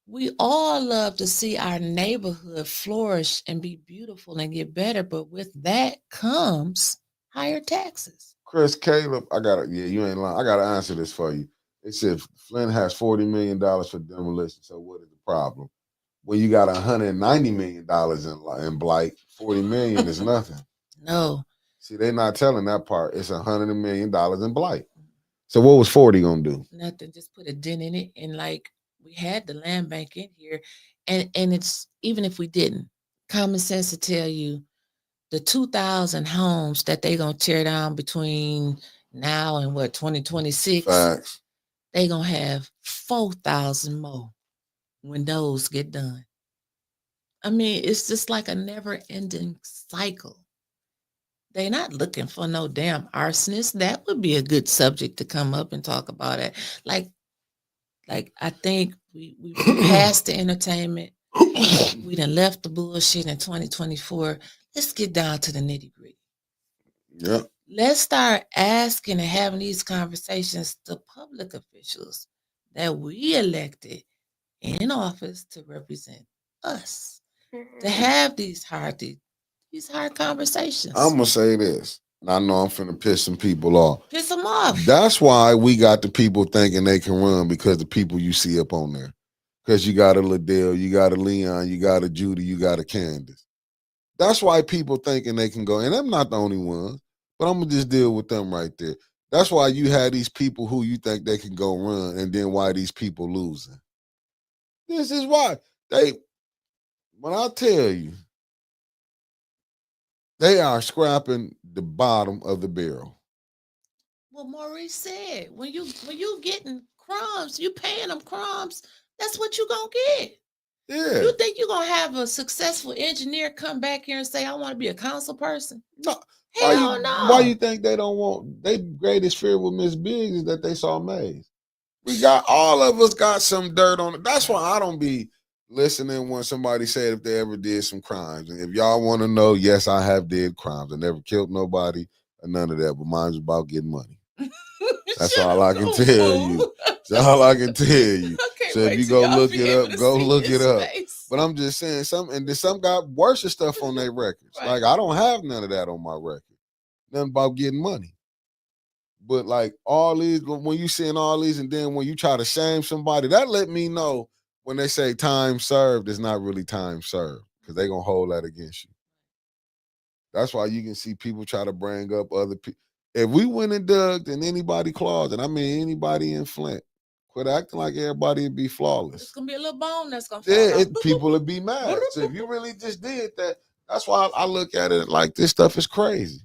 We all love to see our neighborhood flourish and be beautiful and get better, but with that comes higher taxes. Chris Caleb, you ain't lying. I gotta answer this for you. It said Flint has $40 million for demolition. So what is the problem? Well, you got $190 million in Blight. $40 million is nothing. No. See, they're not telling that part. It's $100 million in Blight. So what was 40 gonna do? Nothing. Just put a dent in it, and we had the land bank in here, and it's, even if we didn't, common sense to tell you the 2,000 homes that they gonna tear down between now and 2026. Facts. They gonna have 4,000 more when those get done. I mean, it's just like a never-ending cycle. They're not looking for no damn arsonists. That would be a good subject to come up and talk about it. Like I think we passed the entertainment. We done left the bullshit in 2024. Let's get down to the nitty-gritty. Yeah. Let's start asking and having these conversations to public officials that we elected in office to represent us, to have these hard conversations. I'm gonna say this. I know I'm finna piss some people off. Piss them off. That's why we got the people thinking they can run, because the people you see up on there. Because you got a Liddell, you got a Leon, you got a Judy, you got a Candace. That's why people thinking they can go. And I'm not the only one, but I'm going to just deal with them right there. That's why you have these people who you think they can go run, and then why these people losing. This is why. When I tell you, they are scrapping the bottom of the barrel. Well, Maurice said, when you getting crumbs, you paying them crumbs, that's what you gonna get. Yeah. You think you're gonna have a successful engineer come back here and say, I want to be a council person? No. Hell no. Why you think they don't want? Their greatest fear with Miss Biggs is that they saw Maze. All of us got some dirt on it. That's why I don't be listening when somebody said if they ever did some crimes. And if y'all want to know, yes, I have did crimes. I never killed nobody or none of that, but mine's about getting money. That's all I can tell you. That's all I can tell you. So if you go look it up, go look it up. But I'm just saying, some got worse stuff on their records. Right. Like, I don't have none of that on my record. Nothing about getting money. But like all these, when you seeing all these, and then when you try to shame somebody, that let me know when they say time served, it's not really time served, because they're gonna hold that against you. That's why you can see people try to bring up other people. If we went and dug in anybody closet, I mean anybody in Flint, quit acting like everybody would be flawless. It's gonna be a little bone that's gonna fall off. People would be mad. So if you really just did that, that's why I look at it like this stuff is crazy.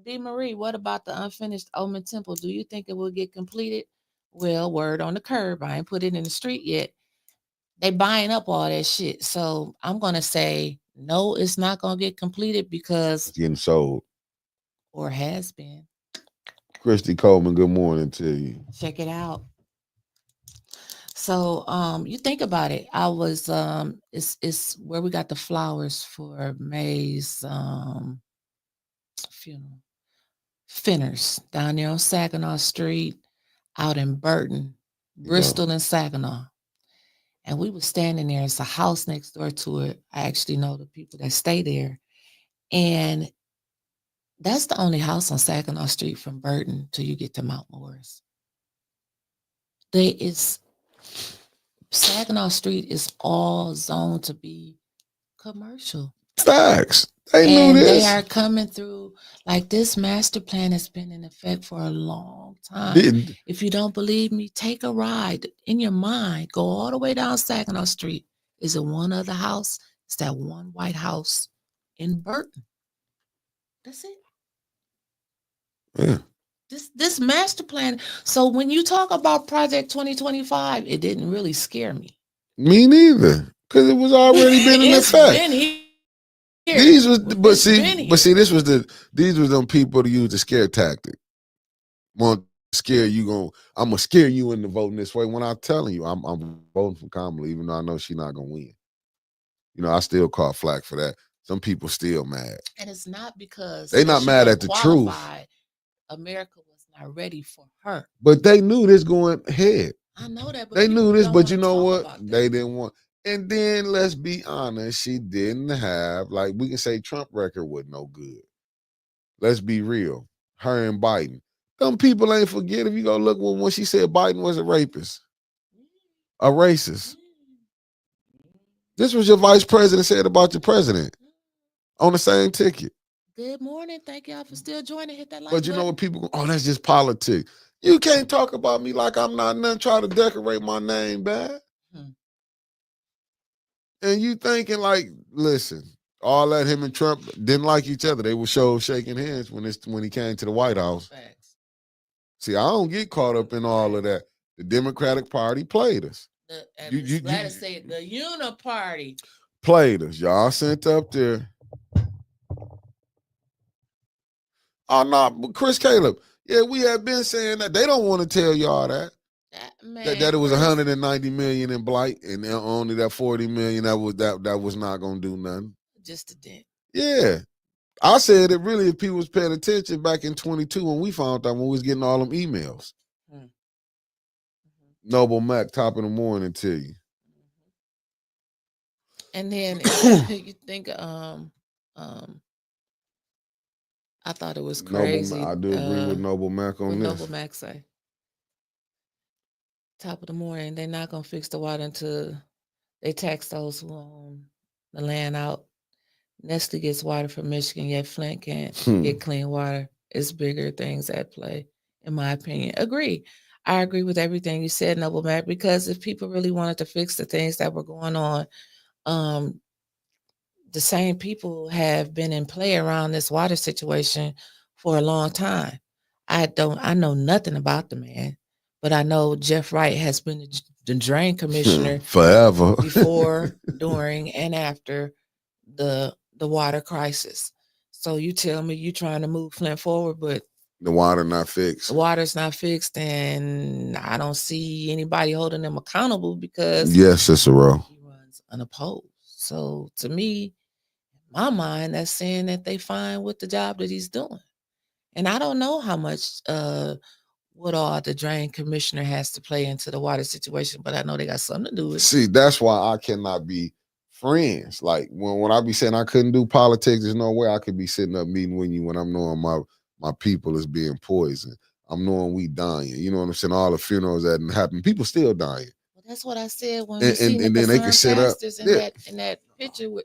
D. Marie, what about the unfinished Omen Temple? Do you think it will get completed? Well, word on the curb. I ain't put it in the street yet. They buying up all that shit. So I'm gonna say no, it's not gonna get completed because It's getting sold. Or has been. Christy Coleman, good morning to you. Check it out. So you think about it. I was it's where we got the flowers for May's funeral. Finners down there on Saginaw Street, out in Burton, Bristol and Saginaw. And we were standing there. It's a house next door to it. I actually know the people that stay there. And that's the only house on Saginaw Street from Burton till you get to Mount Morris. Saginaw Street is all zoned to be commercial. Facts. They knew this. They are coming through. Like, this master plan has been in effect for a long time. If you don't believe me, take a ride in your mind. Go all the way down Saginaw Street. Is it one other house? It's that one white house in Burton. That's it. Yeah. This master plan. So when you talk about Project 2025, it didn't really scare me. Me neither, because it was already been in effect. Been here. These was, these was them people to use the scare tactic. Want to scare you? I'm gonna scare you into voting this way. When I'm telling you, I'm voting for Kamala, even though I know she's not gonna win. You know, I still caught flack for that. Some people still mad, and it's not because they not mad at the truth. America was not ready for her, but they knew this going ahead. I know that, but they knew this, but you know what? They didn't want. And then let's be honest, she didn't have, like, we can say Trump record was no good. Let's be real. Her and Biden. Some people ain't forget, if you go look when she said Biden was a rapist, a racist. This was your vice president said about your president on the same ticket. Good morning. Thank y'all for still joining. Hit that like But you know what people go, oh, that's just politics. You can't talk about me like I'm not nothing, try to decorate my name bad. And you thinking like, listen, all that him and Trump didn't like each other. They were shaking hands when he came to the White House. Facts. See, I don't get caught up in all of that. The Democratic Party played us. Gladys said the Uniparty played us. Y'all sent up there. Oh, no, but Chris Caleb. Yeah, we have been saying that. They don't want to tell y'all that. That it was 190 million in Blight, and only that 40 million that was not gonna do nothing. Just a dent. Yeah. I said it really, if people was paying attention back in 22 when we found out when we was getting all them emails. Noble Mac, top of the morning to you. And then you think I thought it was crazy. I do agree with Noble Mac on what this. Noble Mac say. Top of the morning, they're not gonna fix the water until they tax those who own the land out. Nestle gets water from Michigan, yet Flint can't get clean water. It's bigger things at play, in my opinion. Agree. I agree with everything you said, Noble Mac, because if people really wanted to fix the things that were going on, the same people have been in play around this water situation for a long time. I know nothing about the man, but I know Jeff Wright has been the drain commissioner forever, before, during, and after the water crisis. So you tell me you trying to move Flint forward, but the water not fixed. The water's not fixed, and I don't see anybody holding them accountable because yes, Cicero, he runs unopposed. So to me, in my mind, that's saying that they fine with the job that he's doing. And I don't know how much what all the drain commissioner has to play into the water situation, but I know they got something to do with it. See, that's why I cannot be friends. Like when I be saying I couldn't do politics, there's no way I could be sitting up meeting with you when I'm knowing my people is being poisoned. I'm knowing we dying. You know what I'm saying? All the funerals that happen, people still dying. Well, that's what I said when we seen and then they can sit up in that picture with.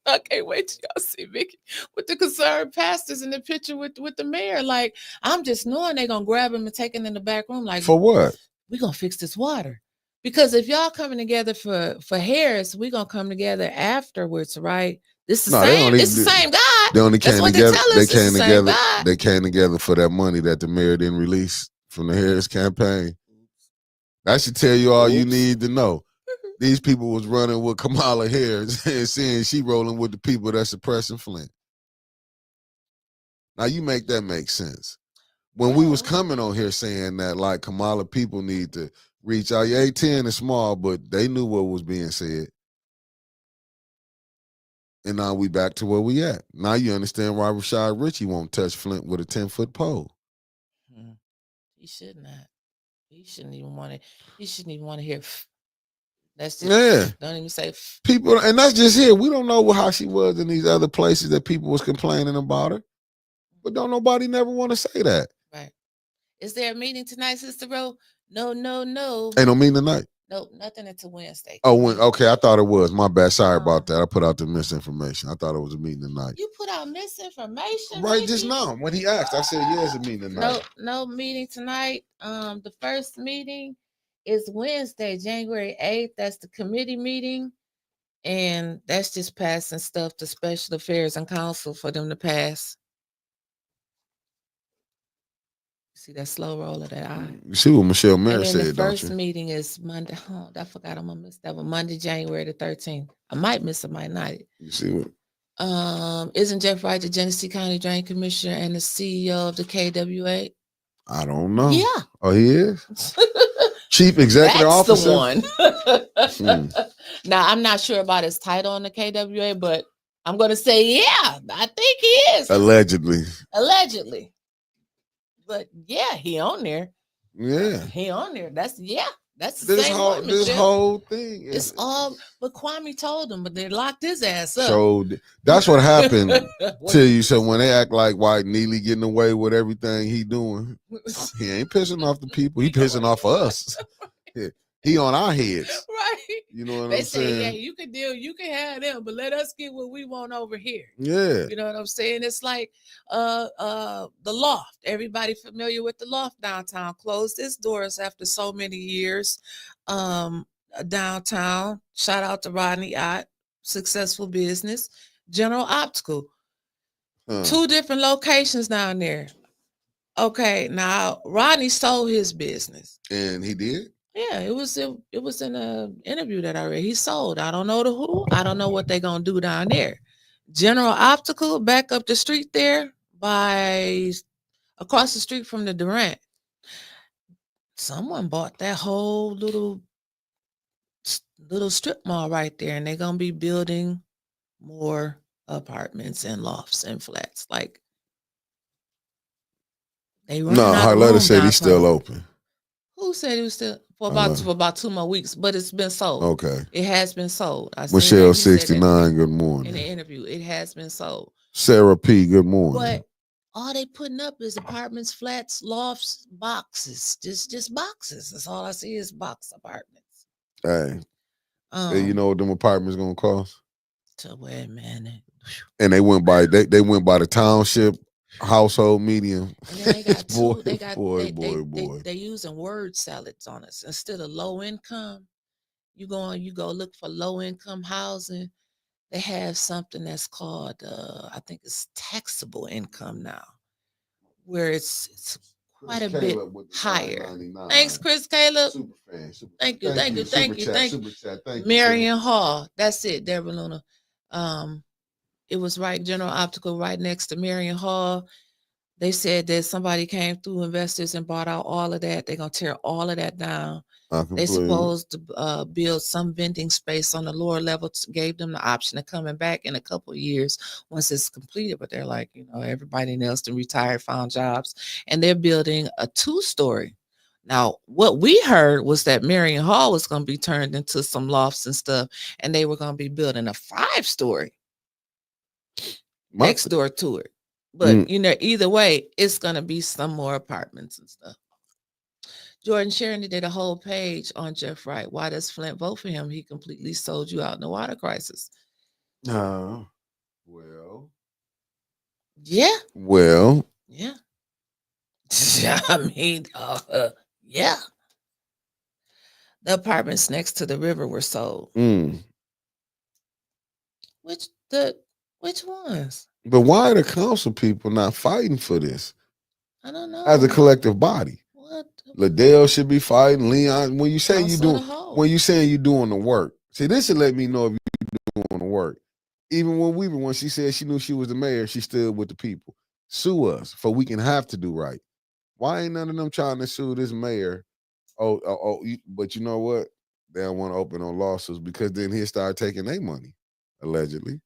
I can't wait till y'all see Vicky with the concerned pastors in the picture with the mayor. Like, I'm just knowing they're gonna grab him and take him in the back room. Like, for what? We're gonna fix this water. Because if y'all coming together for Harris, we're gonna come together afterwards, right? It's the same God. They only came together. They came together for that money that the mayor didn't release from the Harris campaign. That should tell you all you need to know. These people was running with Kamala Harris and saying she rolling with the people that's suppressing Flint. Now you make that make sense. When we was coming on here saying that like Kamala people need to reach out. Yeah, 10 is small, but they knew what was being said. And now we back to where we at. Now you understand why Rashad Ritchie won't touch Flint with a 10-foot pole. He should not. He shouldn't even want to. He shouldn't even want to hear. That's just, don't even say people, and that's just here. We don't know how she was in these other places that people was complaining about her, but don't nobody never want to say that. Right? Is there a meeting tonight, Sister Ro? No. Ain't no meeting tonight. Nope, nothing until Wednesday. Oh, okay. I thought it was. My bad. Sorry about that. I put out the misinformation. I thought it was a meeting tonight. You put out misinformation, right? Just now when he asked, I said, "Yeah, it's a meeting tonight." No meeting tonight. The first meeting is Wednesday, January 8th. That's the committee meeting, and that's just passing stuff to Special Affairs and Council for them to pass. See that slow roll of that eye. You see what Michelle Mayer said, the first meeting is Monday. Oh, I forgot I'm gonna miss that one. Monday, January the 13th. I might miss it, might not. You see what? Isn't Jeff Wright the Genesee County Drain Commissioner and the CEO of the KWA? I don't know. Yeah. Oh, he is? Chief Executive Officer? That's the one. Now, I'm not sure about his title on the KWA, but I'm going to say, yeah, I think he is. Allegedly. But yeah, he on there. Yeah. He on there. That's the this same whole, one, this whole thing. It's all, but Kwame told him, but they locked his ass up. So that's what happened to you. So when they act like White Neely getting away with everything he doing, he ain't pissing off the people. He pissing off us. He on our heads. Right. You know what they I'm saying? Yeah, you can have them, but let us get what we want over here. Yeah. You know what I'm saying? It's like the Loft. Everybody familiar with the Loft downtown closed its doors after so many years. Downtown. Shout out to Rodney Ott, successful business. General Optical. 2 different locations down there. Okay, now Rodney sold his business. And he did? Yeah, it was in an interview that I read. He sold. I don't know the who. I don't know what they're gonna do down there. General Optical back up the street there across the street from the Durant. Someone bought that whole little strip mall right there, and they're gonna be building more apartments and lofts and flats. Like they run Harletta said he's still open. Who said he was still for about 2 more weeks? But it's been sold. Okay, it has been sold. Michelle 69. Good morning. In the interview, it has been sold. Sarah P. Good morning. But all they putting up is apartments, flats, lofts, boxes. Just boxes. That's all I see is box apartments. Hey, you know what them apartments gonna cost? So wait, man. And they went by they went by the township household medium. And then they got boy, two. They using word salads on us instead of low income. You go look for low income housing. They have something that's called I think it's taxable income now, where it's quite a bit higher. Thanks, Chris Caleb. Super fan. Thank you. Super chat. Thank you. Marion Hall. That's it, Deborah Luna. It was right, General Optical, right next to Marion Hall. They said that somebody came through, investors, and bought out all of that. They're gonna tear all of that down. They supposed to build some vending space on the lower level, gave them the option of coming back in a couple of years once it's completed. But they're like, everybody in Nelson retired, found jobs, and they're building a 2-story. Now, what we heard was that Marion Hall was going to be turned into some lofts and stuff, and they were going to be building a 5-story next door to it. But, either way, it's going to be some more apartments and stuff. Jordan Sharon did a whole page on Jeff Wright. Why does Flint vote for him? He completely sold you out in the water crisis. Well. Yeah. Well. Yeah. I mean, yeah. The apartments next to the river were sold. Which ones? But why are the council people not fighting for this? I don't know. As a collective body. What? Liddell should be fighting. Leon, when you say you doing the work. See, this should let me know if you're doing the work. Even when she said she knew she was the mayor, she stood with the people. Sue us for we can have to do right. Why ain't none of them trying to sue this mayor? But you know what? They don't want to open on lawsuits because then he'll start taking their money, allegedly.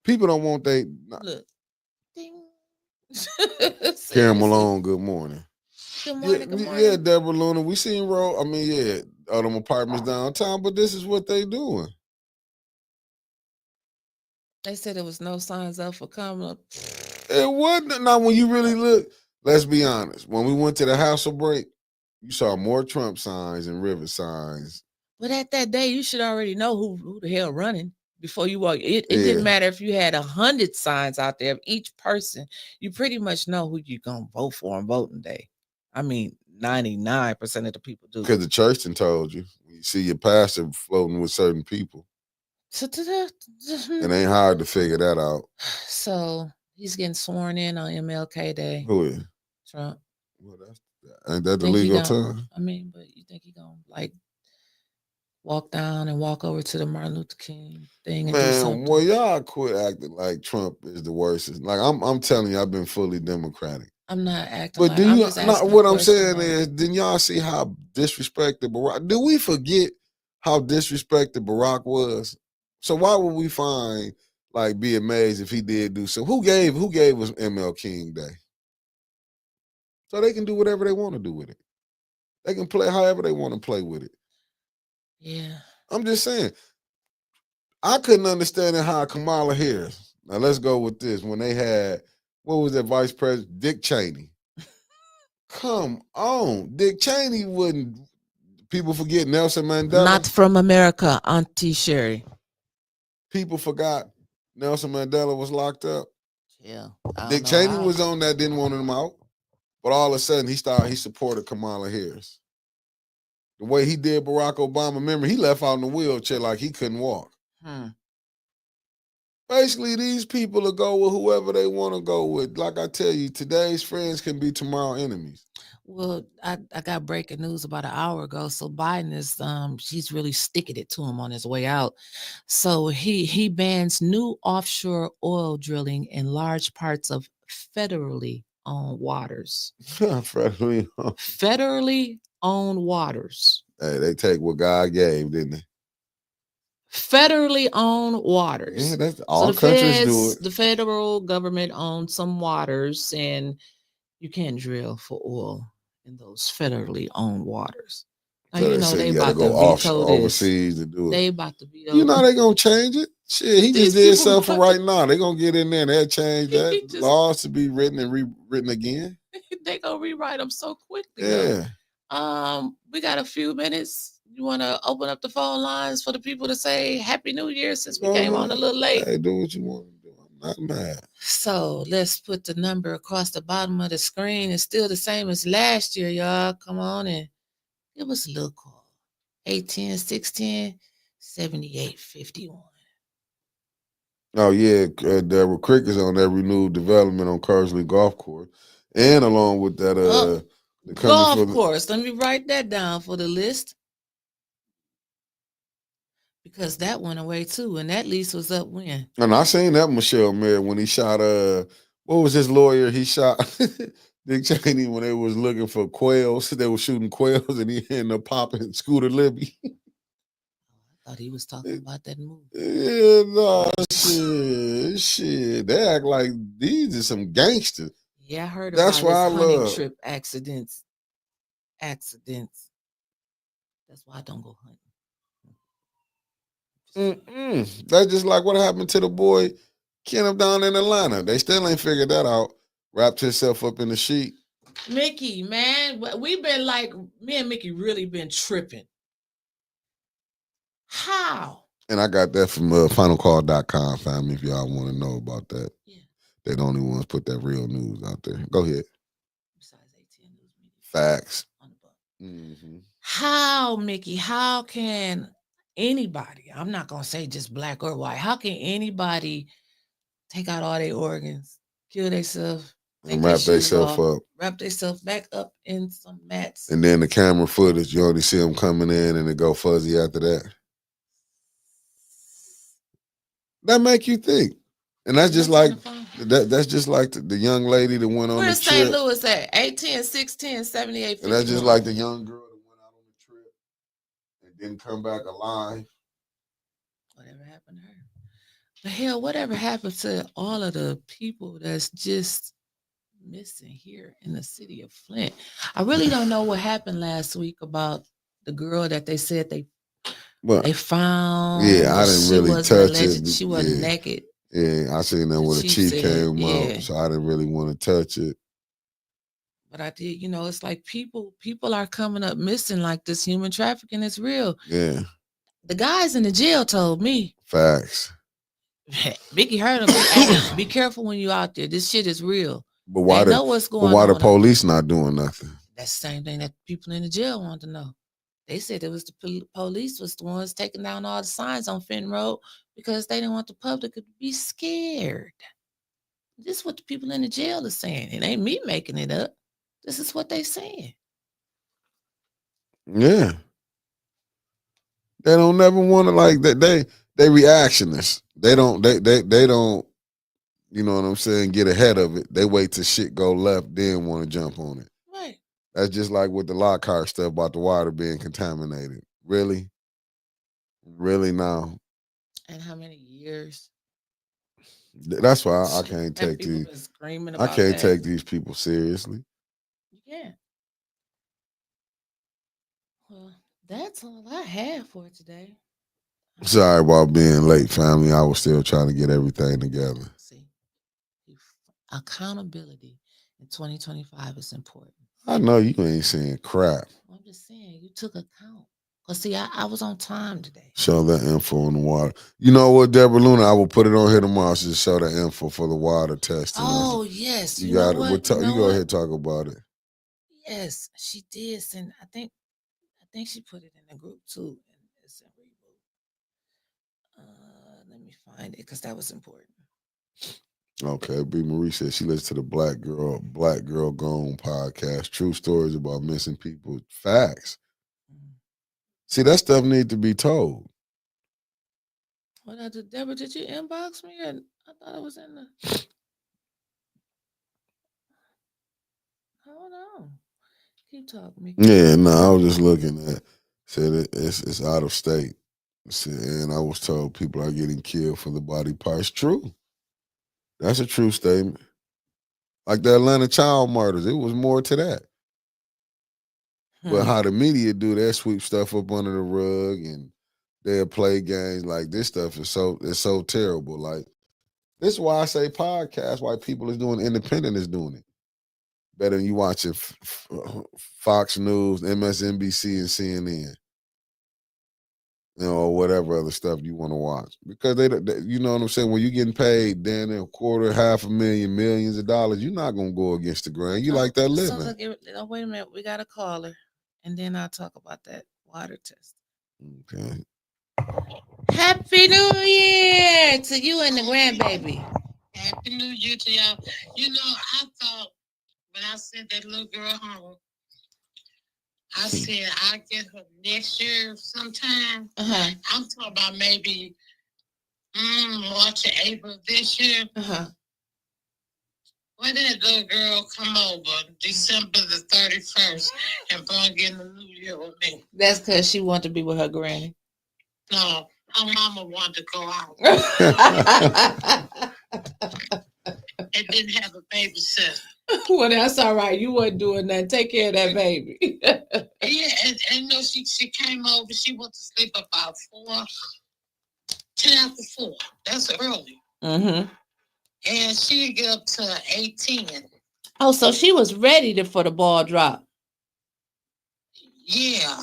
People don't want they. Look. Ding. Karen Malone, good morning. Good morning. Yeah, Deborah Luna. We seen all them apartments downtown, but this is what they doing. They said there was no signs up for coming up. It wasn't. Now, when you really look, let's be honest. When we went to the Hassel break, you saw more Trump signs and River signs. But at that day, you should already know who the hell running before you walk. It didn't matter if you had 100 signs out there of each person. You pretty much know who you're going to vote for on voting day. I mean, 99% of the people do. Because the church done told you. You see your pastor floating with certain people. It ain't hard to figure that out. So he's getting sworn in on MLK Day. Who is? Trump. Well, ain't that the legal time? I mean, but you think he gonna walk down and walk over to the Martin Luther King thing and do something? Well, y'all quit acting like Trump is the worst. Like I'm telling you, I've been fully Democratic. I'm not acting. But what I'm saying is, didn't y'all see how disrespected Barack? Do we forget how disrespected Barack was? So why would we be amazed if he did do so? Who gave us ML King Day? So they can do whatever they want to do with it. They can play however they want to play with it. Yeah. I'm just saying. I couldn't understand how Kamala Harris. Now let's go with this. When they had, what was that vice president? Dick Cheney. Come on. Dick Cheney wouldn't. People forget Nelson Mandela. Not from America, Auntie Sherry. People forgot Nelson Mandela was locked up. Yeah. Dick Cheney was on that, didn't want him out. But all of a sudden, he supported Kamala Harris. The way he did Barack Obama, remember, he left out in the wheelchair like he couldn't walk. Basically, these people will go with whoever they want to go with. Like I tell you, today's friends can be tomorrow's enemies. Well, I got breaking news about an hour ago. So Biden is she's really sticking it to him on his way out. So he bans new offshore oil drilling in large parts of federally owned waters. Federally owned waters. Hey, they take what God gave, didn't they? Federally owned waters. Yeah, that's all countries do it. The federal government owns some waters, and you can't drill for oil in those federally owned waters. Now, So they about to go overseas to do it. They about to be. You know they gonna change it. Shit, he just These did people something want right now. They're gonna get in there and they'll change He that. just- Laws to be written and rewritten again. They gonna rewrite them so quickly. Yeah. We got a few minutes. You want to open up the phone lines for the people to say Happy New Year since we came on a little late? Hey, do what you want to do. I'm not mad. So let's put the number across the bottom of the screen. It's still the same as last year, y'all. Come on and give us a little call. 810 610 7851. Oh yeah, there were crickets on that renewed development on Kersley Golf Course, and along with that, the Golf course. Let me write that down for the list because that went away too, and that lease was up when. And I seen that Michelle Mayer when he shot what was his lawyer? He shot Dick Cheney when they was looking for quails. They were shooting quails, and he ended up popping Scooter Libby. I thought he was talking about that movie. Yeah, no, shit. They act like these are some gangsters. Yeah, I heard That's about why his I hunting love trip accidents. That's why I don't go hunting. That's just like what happened to the boy Kenneth down in Atlanta. They still ain't figured that out. Wrapped himself up in the sheet. Mickey, man, we've been like, me and Mickey really been tripping. How? And I got that from finalcall.com, family, if y'all want to know about that. Yeah. They the only ones put that real news out there. Go ahead. Besides ATN News Media. Facts. How, Mickey, how can anybody, I'm not going to say just black or white, how can anybody take out all their organs, kill themselves, and wrap themselves up. Wrap themselves back up in some mats. And then the camera footage, you only see them coming in and it go fuzzy after that. That make you think. And that's just like that's just like the young lady that went on the trip. Where's St. Louis at? 810 610 7851. And that's just like the young girl that went out on the trip and didn't come back alive. Whatever happened to her? The hell, whatever happened to all of the people that's just missing here in the city of Flint? I really don't know what happened last week about the girl that they said they found. Yeah, I didn't really touch it. She wasn't naked. Yeah, I seen that when the chief came out, so I didn't really want to touch it. But I did, it's like people are coming up missing, like this human trafficking is real. Yeah. The guys in the jail told me. Facts. Mickey heard him. Be careful when you out there. This shit is real. But why know what's going on? Why the police not doing nothing? That's the same thing that people in the jail want to know. They said it was the police was the ones taking down all the signs on Fenton Road because they didn't want the public to be scared. This is what the people in the jail are saying. It ain't me making it up. This is what they saying. Yeah. They don't never want to like that. They reactionists. They don't, you know what I'm saying, get ahead of it. They wait till shit go left, then want to jump on it. Right. That's just like with the Lockhart stuff about the water being contaminated. Really? Really now? And how many years? That's why I can't take these. I can't take these people seriously. You can't. Well, that's all I have for today. Sorry about being late, family. I was still trying to get everything together. See, accountability in 2025 is important. I know you ain't saying crap. I'm just saying you took account. Cause see, I was on time today. Show that info on the water. You know what, Deborah Luna? I will put it on here tomorrow. So just show the info for the water testing. Oh yes, you got it. You go ahead and talk about it. Yes, she did send. I think she put it in the group too. Let me find it because that was important. Okay, B. Maurice said she listens to the Black Girl Gone podcast. True stories about missing people. Facts. See, that stuff need to be told. What Deborah, did you inbox me? I thought it was in the. Hold on. Keep talking. Yeah, no, I was just looking at. Said it's out of state. And I was told people are getting killed for the body parts. True. That's a true statement. Like the Atlanta child murders, it was more to that. But how the media do that, sweep stuff up under the rug and They'll play games like this stuff is so terrible. Like this is why I say podcasts. Why people is doing independent is doing it better than you watching Fox News, MSNBC, and CNN. Or whatever other stuff you want to watch, because they, you know what I'm saying. When you're getting paid, then a quarter, $500,000, millions of dollars, you're not gonna go against the grain. You like that living. So wait a minute, we got a caller, and then I'll talk about that water test. Okay. Happy New Year to you and the grandbaby. Happy New Year to y'all. You know, I thought when I sent that little girl home, I said I'll get her next year sometime. Uh-huh. I'm talking about maybe March or April this year. Uh-huh. When did that little girl come over? December the 31st and bring in the New Year with me. That's because she wanted to be with her granny. No, her mama wanted to go out. And didn't have a babysitter. Well, that's all right. You wasn't doing nothing. Take care of that baby. Yeah, and no, she came over. She went to sleep about 10 after 4. That's early. Mm-hmm. And she didn't get up to 18. Oh, so she was ready for the ball drop. Yeah.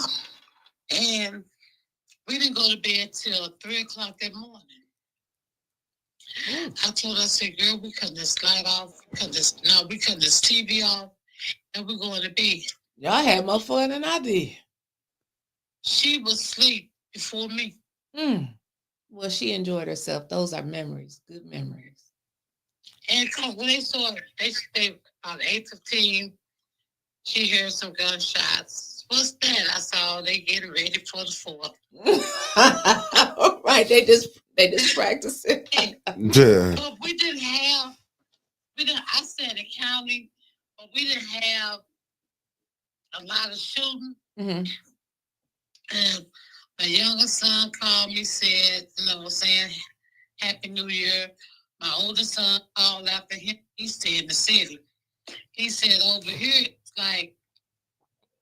And we didn't go to bed till 3 o'clock that morning. I told her, I said, girl, we cut this light off. We cut this TV off. And we're going to bed. Y'all had more fun than I did. She was asleep before me. Well, she enjoyed herself. Those are memories. Good memories. And when they saw her, they about 8:15, she heard some gunshots. What's that? I saw they getting ready for the 4th. Right, they just practicing. Yeah. But we didn't. I said the county, but we didn't have a lot of shooting. Mm-hmm. And my youngest son called me, said, saying Happy New Year. My oldest son called after him. He stayed in the city. He said, over here, it's like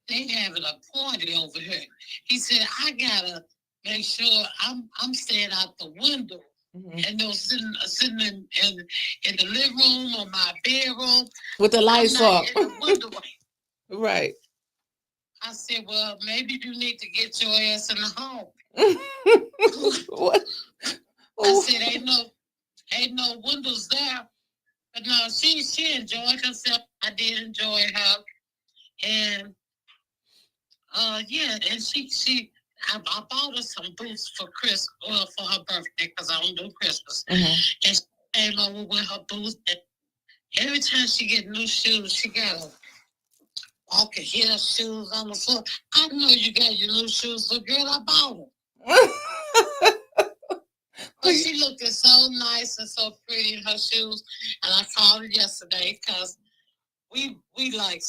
they having a party over here. He said, I gotta make sure I'm staying out the window. Mm-hmm. And sitting in the living room or my bedroom with the lights off. Right. I said, well, maybe you need to get your ass in the home. What? I said, ain't no windows there. But no, she enjoyed herself. I did enjoy her. And and I bought her some boots for for her birthday, because I don't do Christmas. Mm-hmm. And she came over with her boots. And every time she get new shoes, she gotta walk and hit her shoes on the floor. I know you got your new shoes, so girl, I bought them. But she looked so nice and so pretty in her shoes. And I called her yesterday because we like,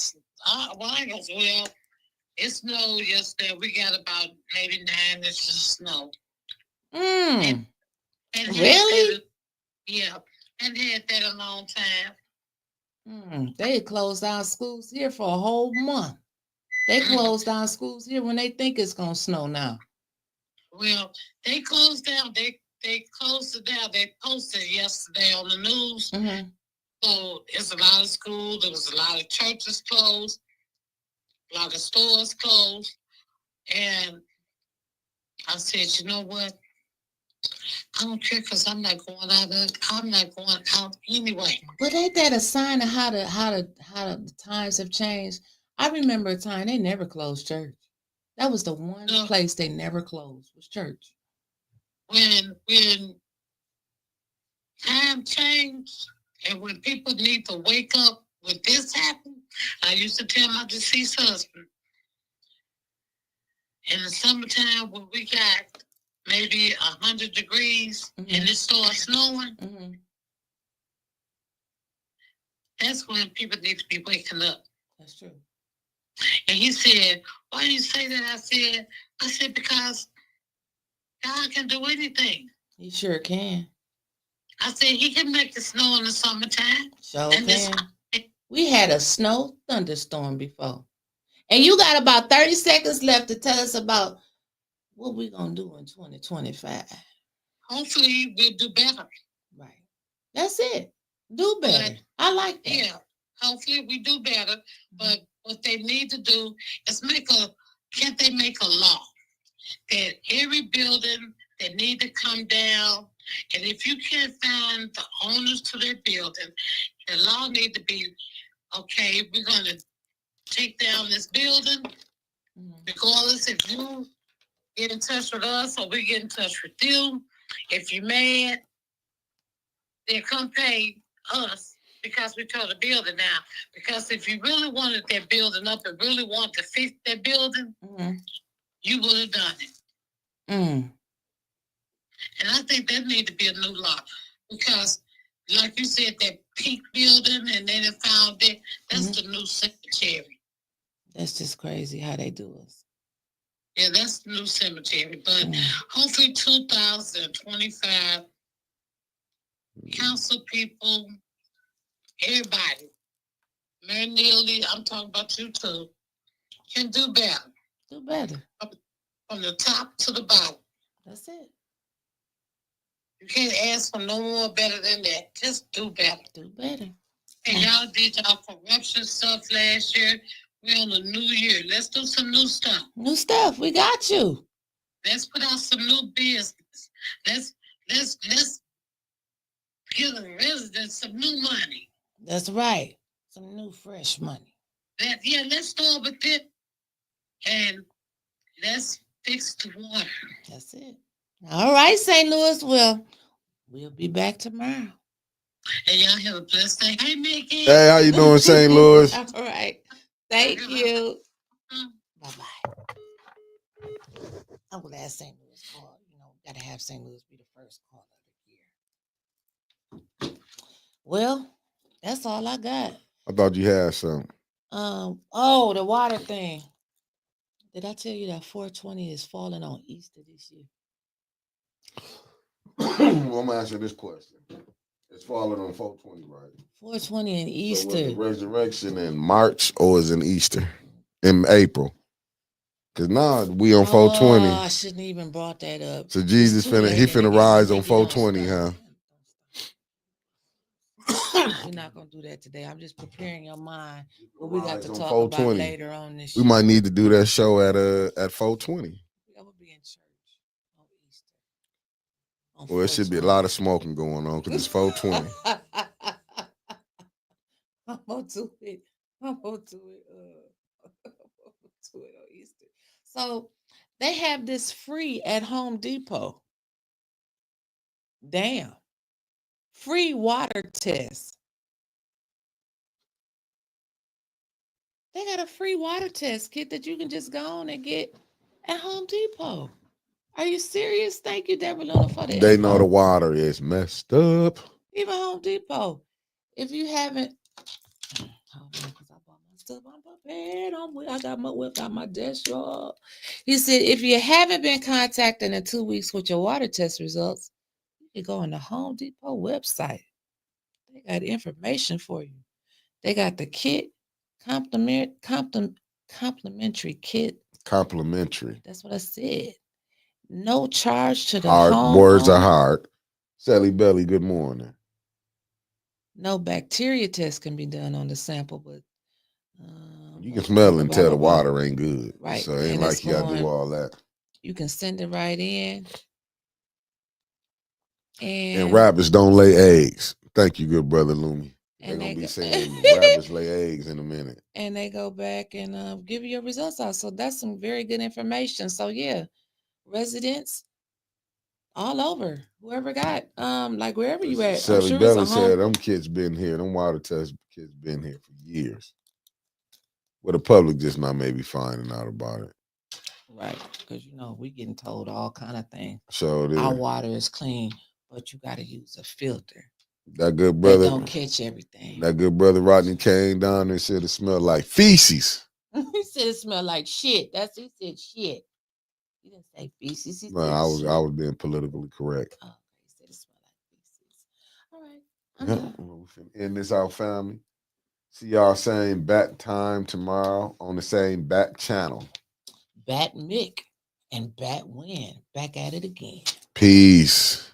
it snowed yesterday. We got about maybe 9 inches of snow. And really? Yeah. And had that a long time. They closed down schools here for a whole month. They closed down schools here when they think it's going to snow now. Well, they closed down. They closed it down. They posted yesterday on the news. Mm-hmm. So it's a lot of schools. There was a lot of churches closed. A lot of stores closed. And I said, you know what? I don't care, because I'm not going out anyway. But ain't that a sign of how the times have changed? I remember a time they never closed church. That was the one place they never closed, was church. When time changed and when people need to wake up when this happened, I used to tell my deceased husband, in the summertime when we got maybe 100 degrees and it starts snowing, that's when people need to be waking up. That's true. And he said, why do you say that? I said, because God can do anything. He sure can. I said, he can make the snow in the summertime. Sure can. We had a snow thunderstorm before. And you got about 30 seconds left to tell us about What we gonna do in 2025? Hopefully we'll do better. Right. That's it. Do better. I like that. Yeah. Hopefully we do better. But what they need to do is can't they make a law that every building that need to come down, and if you can't find the owners to their building, the law need to be, okay, we're gonna take down this building, regardless if you get in touch with us or we get in touch with you. If you're mad, then come pay us because we tore the building down. Because if you really wanted that building up and really wanted to fix that building, you would have done it. And I think that need to be a new law. Because, like you said, that peak building and then they found it, that's the new cemetery. That's just crazy how they do us. Yeah, that's the new cemetery. But hopefully 2025, council people, everybody, Mayor Neely, I'm talking about you too, can do better. Do better. From the top to the bottom. That's it. You can't ask for no more better than that. Just do better. Do better. And y'all did y'all corruption stuff last year. We're on a new year. Let's do some new stuff. New stuff. We got you. Let's put out some new business. Let's give the residents some new money. That's right. Some new fresh money. Let's start with it. And let's fix the water. That's it. All right, St. Louis. Well, we'll be back tomorrow. And y'all have a blessed day. Hey, Mickey. Hey, how you doing, St. Louis? All right. Thank you. Bye-bye. I'm glad St. Louis called. Got to have St. Louis be the first call of the year. Well, that's all I got. I thought you had something. Oh, the water thing. Did I tell you that 420 is falling on Easter this year? Well, I'm going to answer this question. It's falling on 420, right? 420 and Easter. So was the resurrection in March or is in Easter? In April? Because now we on 420. Oh, I shouldn't even brought that up. So Jesus finna rise on 420, huh? We're not going to do that today. I'm just preparing your mind. What we got to talk about later on this year. We might need to do that show at 420. I will be in church on Easter. Well, it should be a lot of smoking going on because it's 420. I'm going to do it. I'm going to do it on Easter. So they have this free at Home Depot. Damn. Free water test. They got a free water test kit that you can just go on and get at Home Depot. Are you serious? Thank you, Deborah, for that. They know the water is messed up. Even Home Depot. If you haven't, because I bought my stuff, I'm prepared. I got my whip out my desk, y'all. He said, if you haven't been contacted in 2 weeks with your water test results, you go on the Home Depot website. They got information for you. They got the kit, complimentary kit. Complimentary. That's what I said. No charge to the hard home. Words are hard. Sally Belly, good morning. No bacteria test can be done on the sample, but you can smell and tell the water ain't good. Right. So it ain't like you gotta do all that. You can send it right in. And rabbits don't lay eggs. Thank you, good brother Lumi. They're going to be saying rabbits lay eggs in a minute. And they go back and give you your results out. So that's some very good information. So, yeah, residents all over, whoever got, like wherever you at. Sally Belly said them kids been here. Them water test kids been here for years. Well, the public just not maybe finding out about it. Right. Because, we getting told all kind of things. So our water is clean, but you got to use a filter. That good brother they don't catch everything. That good brother Rodney came down and said it smelled like feces. He said it smelled like shit. He said shit. He didn't say feces. He no, I was being politically correct. Oh, he said it smelled like feces. All right. We finna end this out, family. See y'all same bat time tomorrow on the same bat channel. Bat Mick. and back at it again. Peace.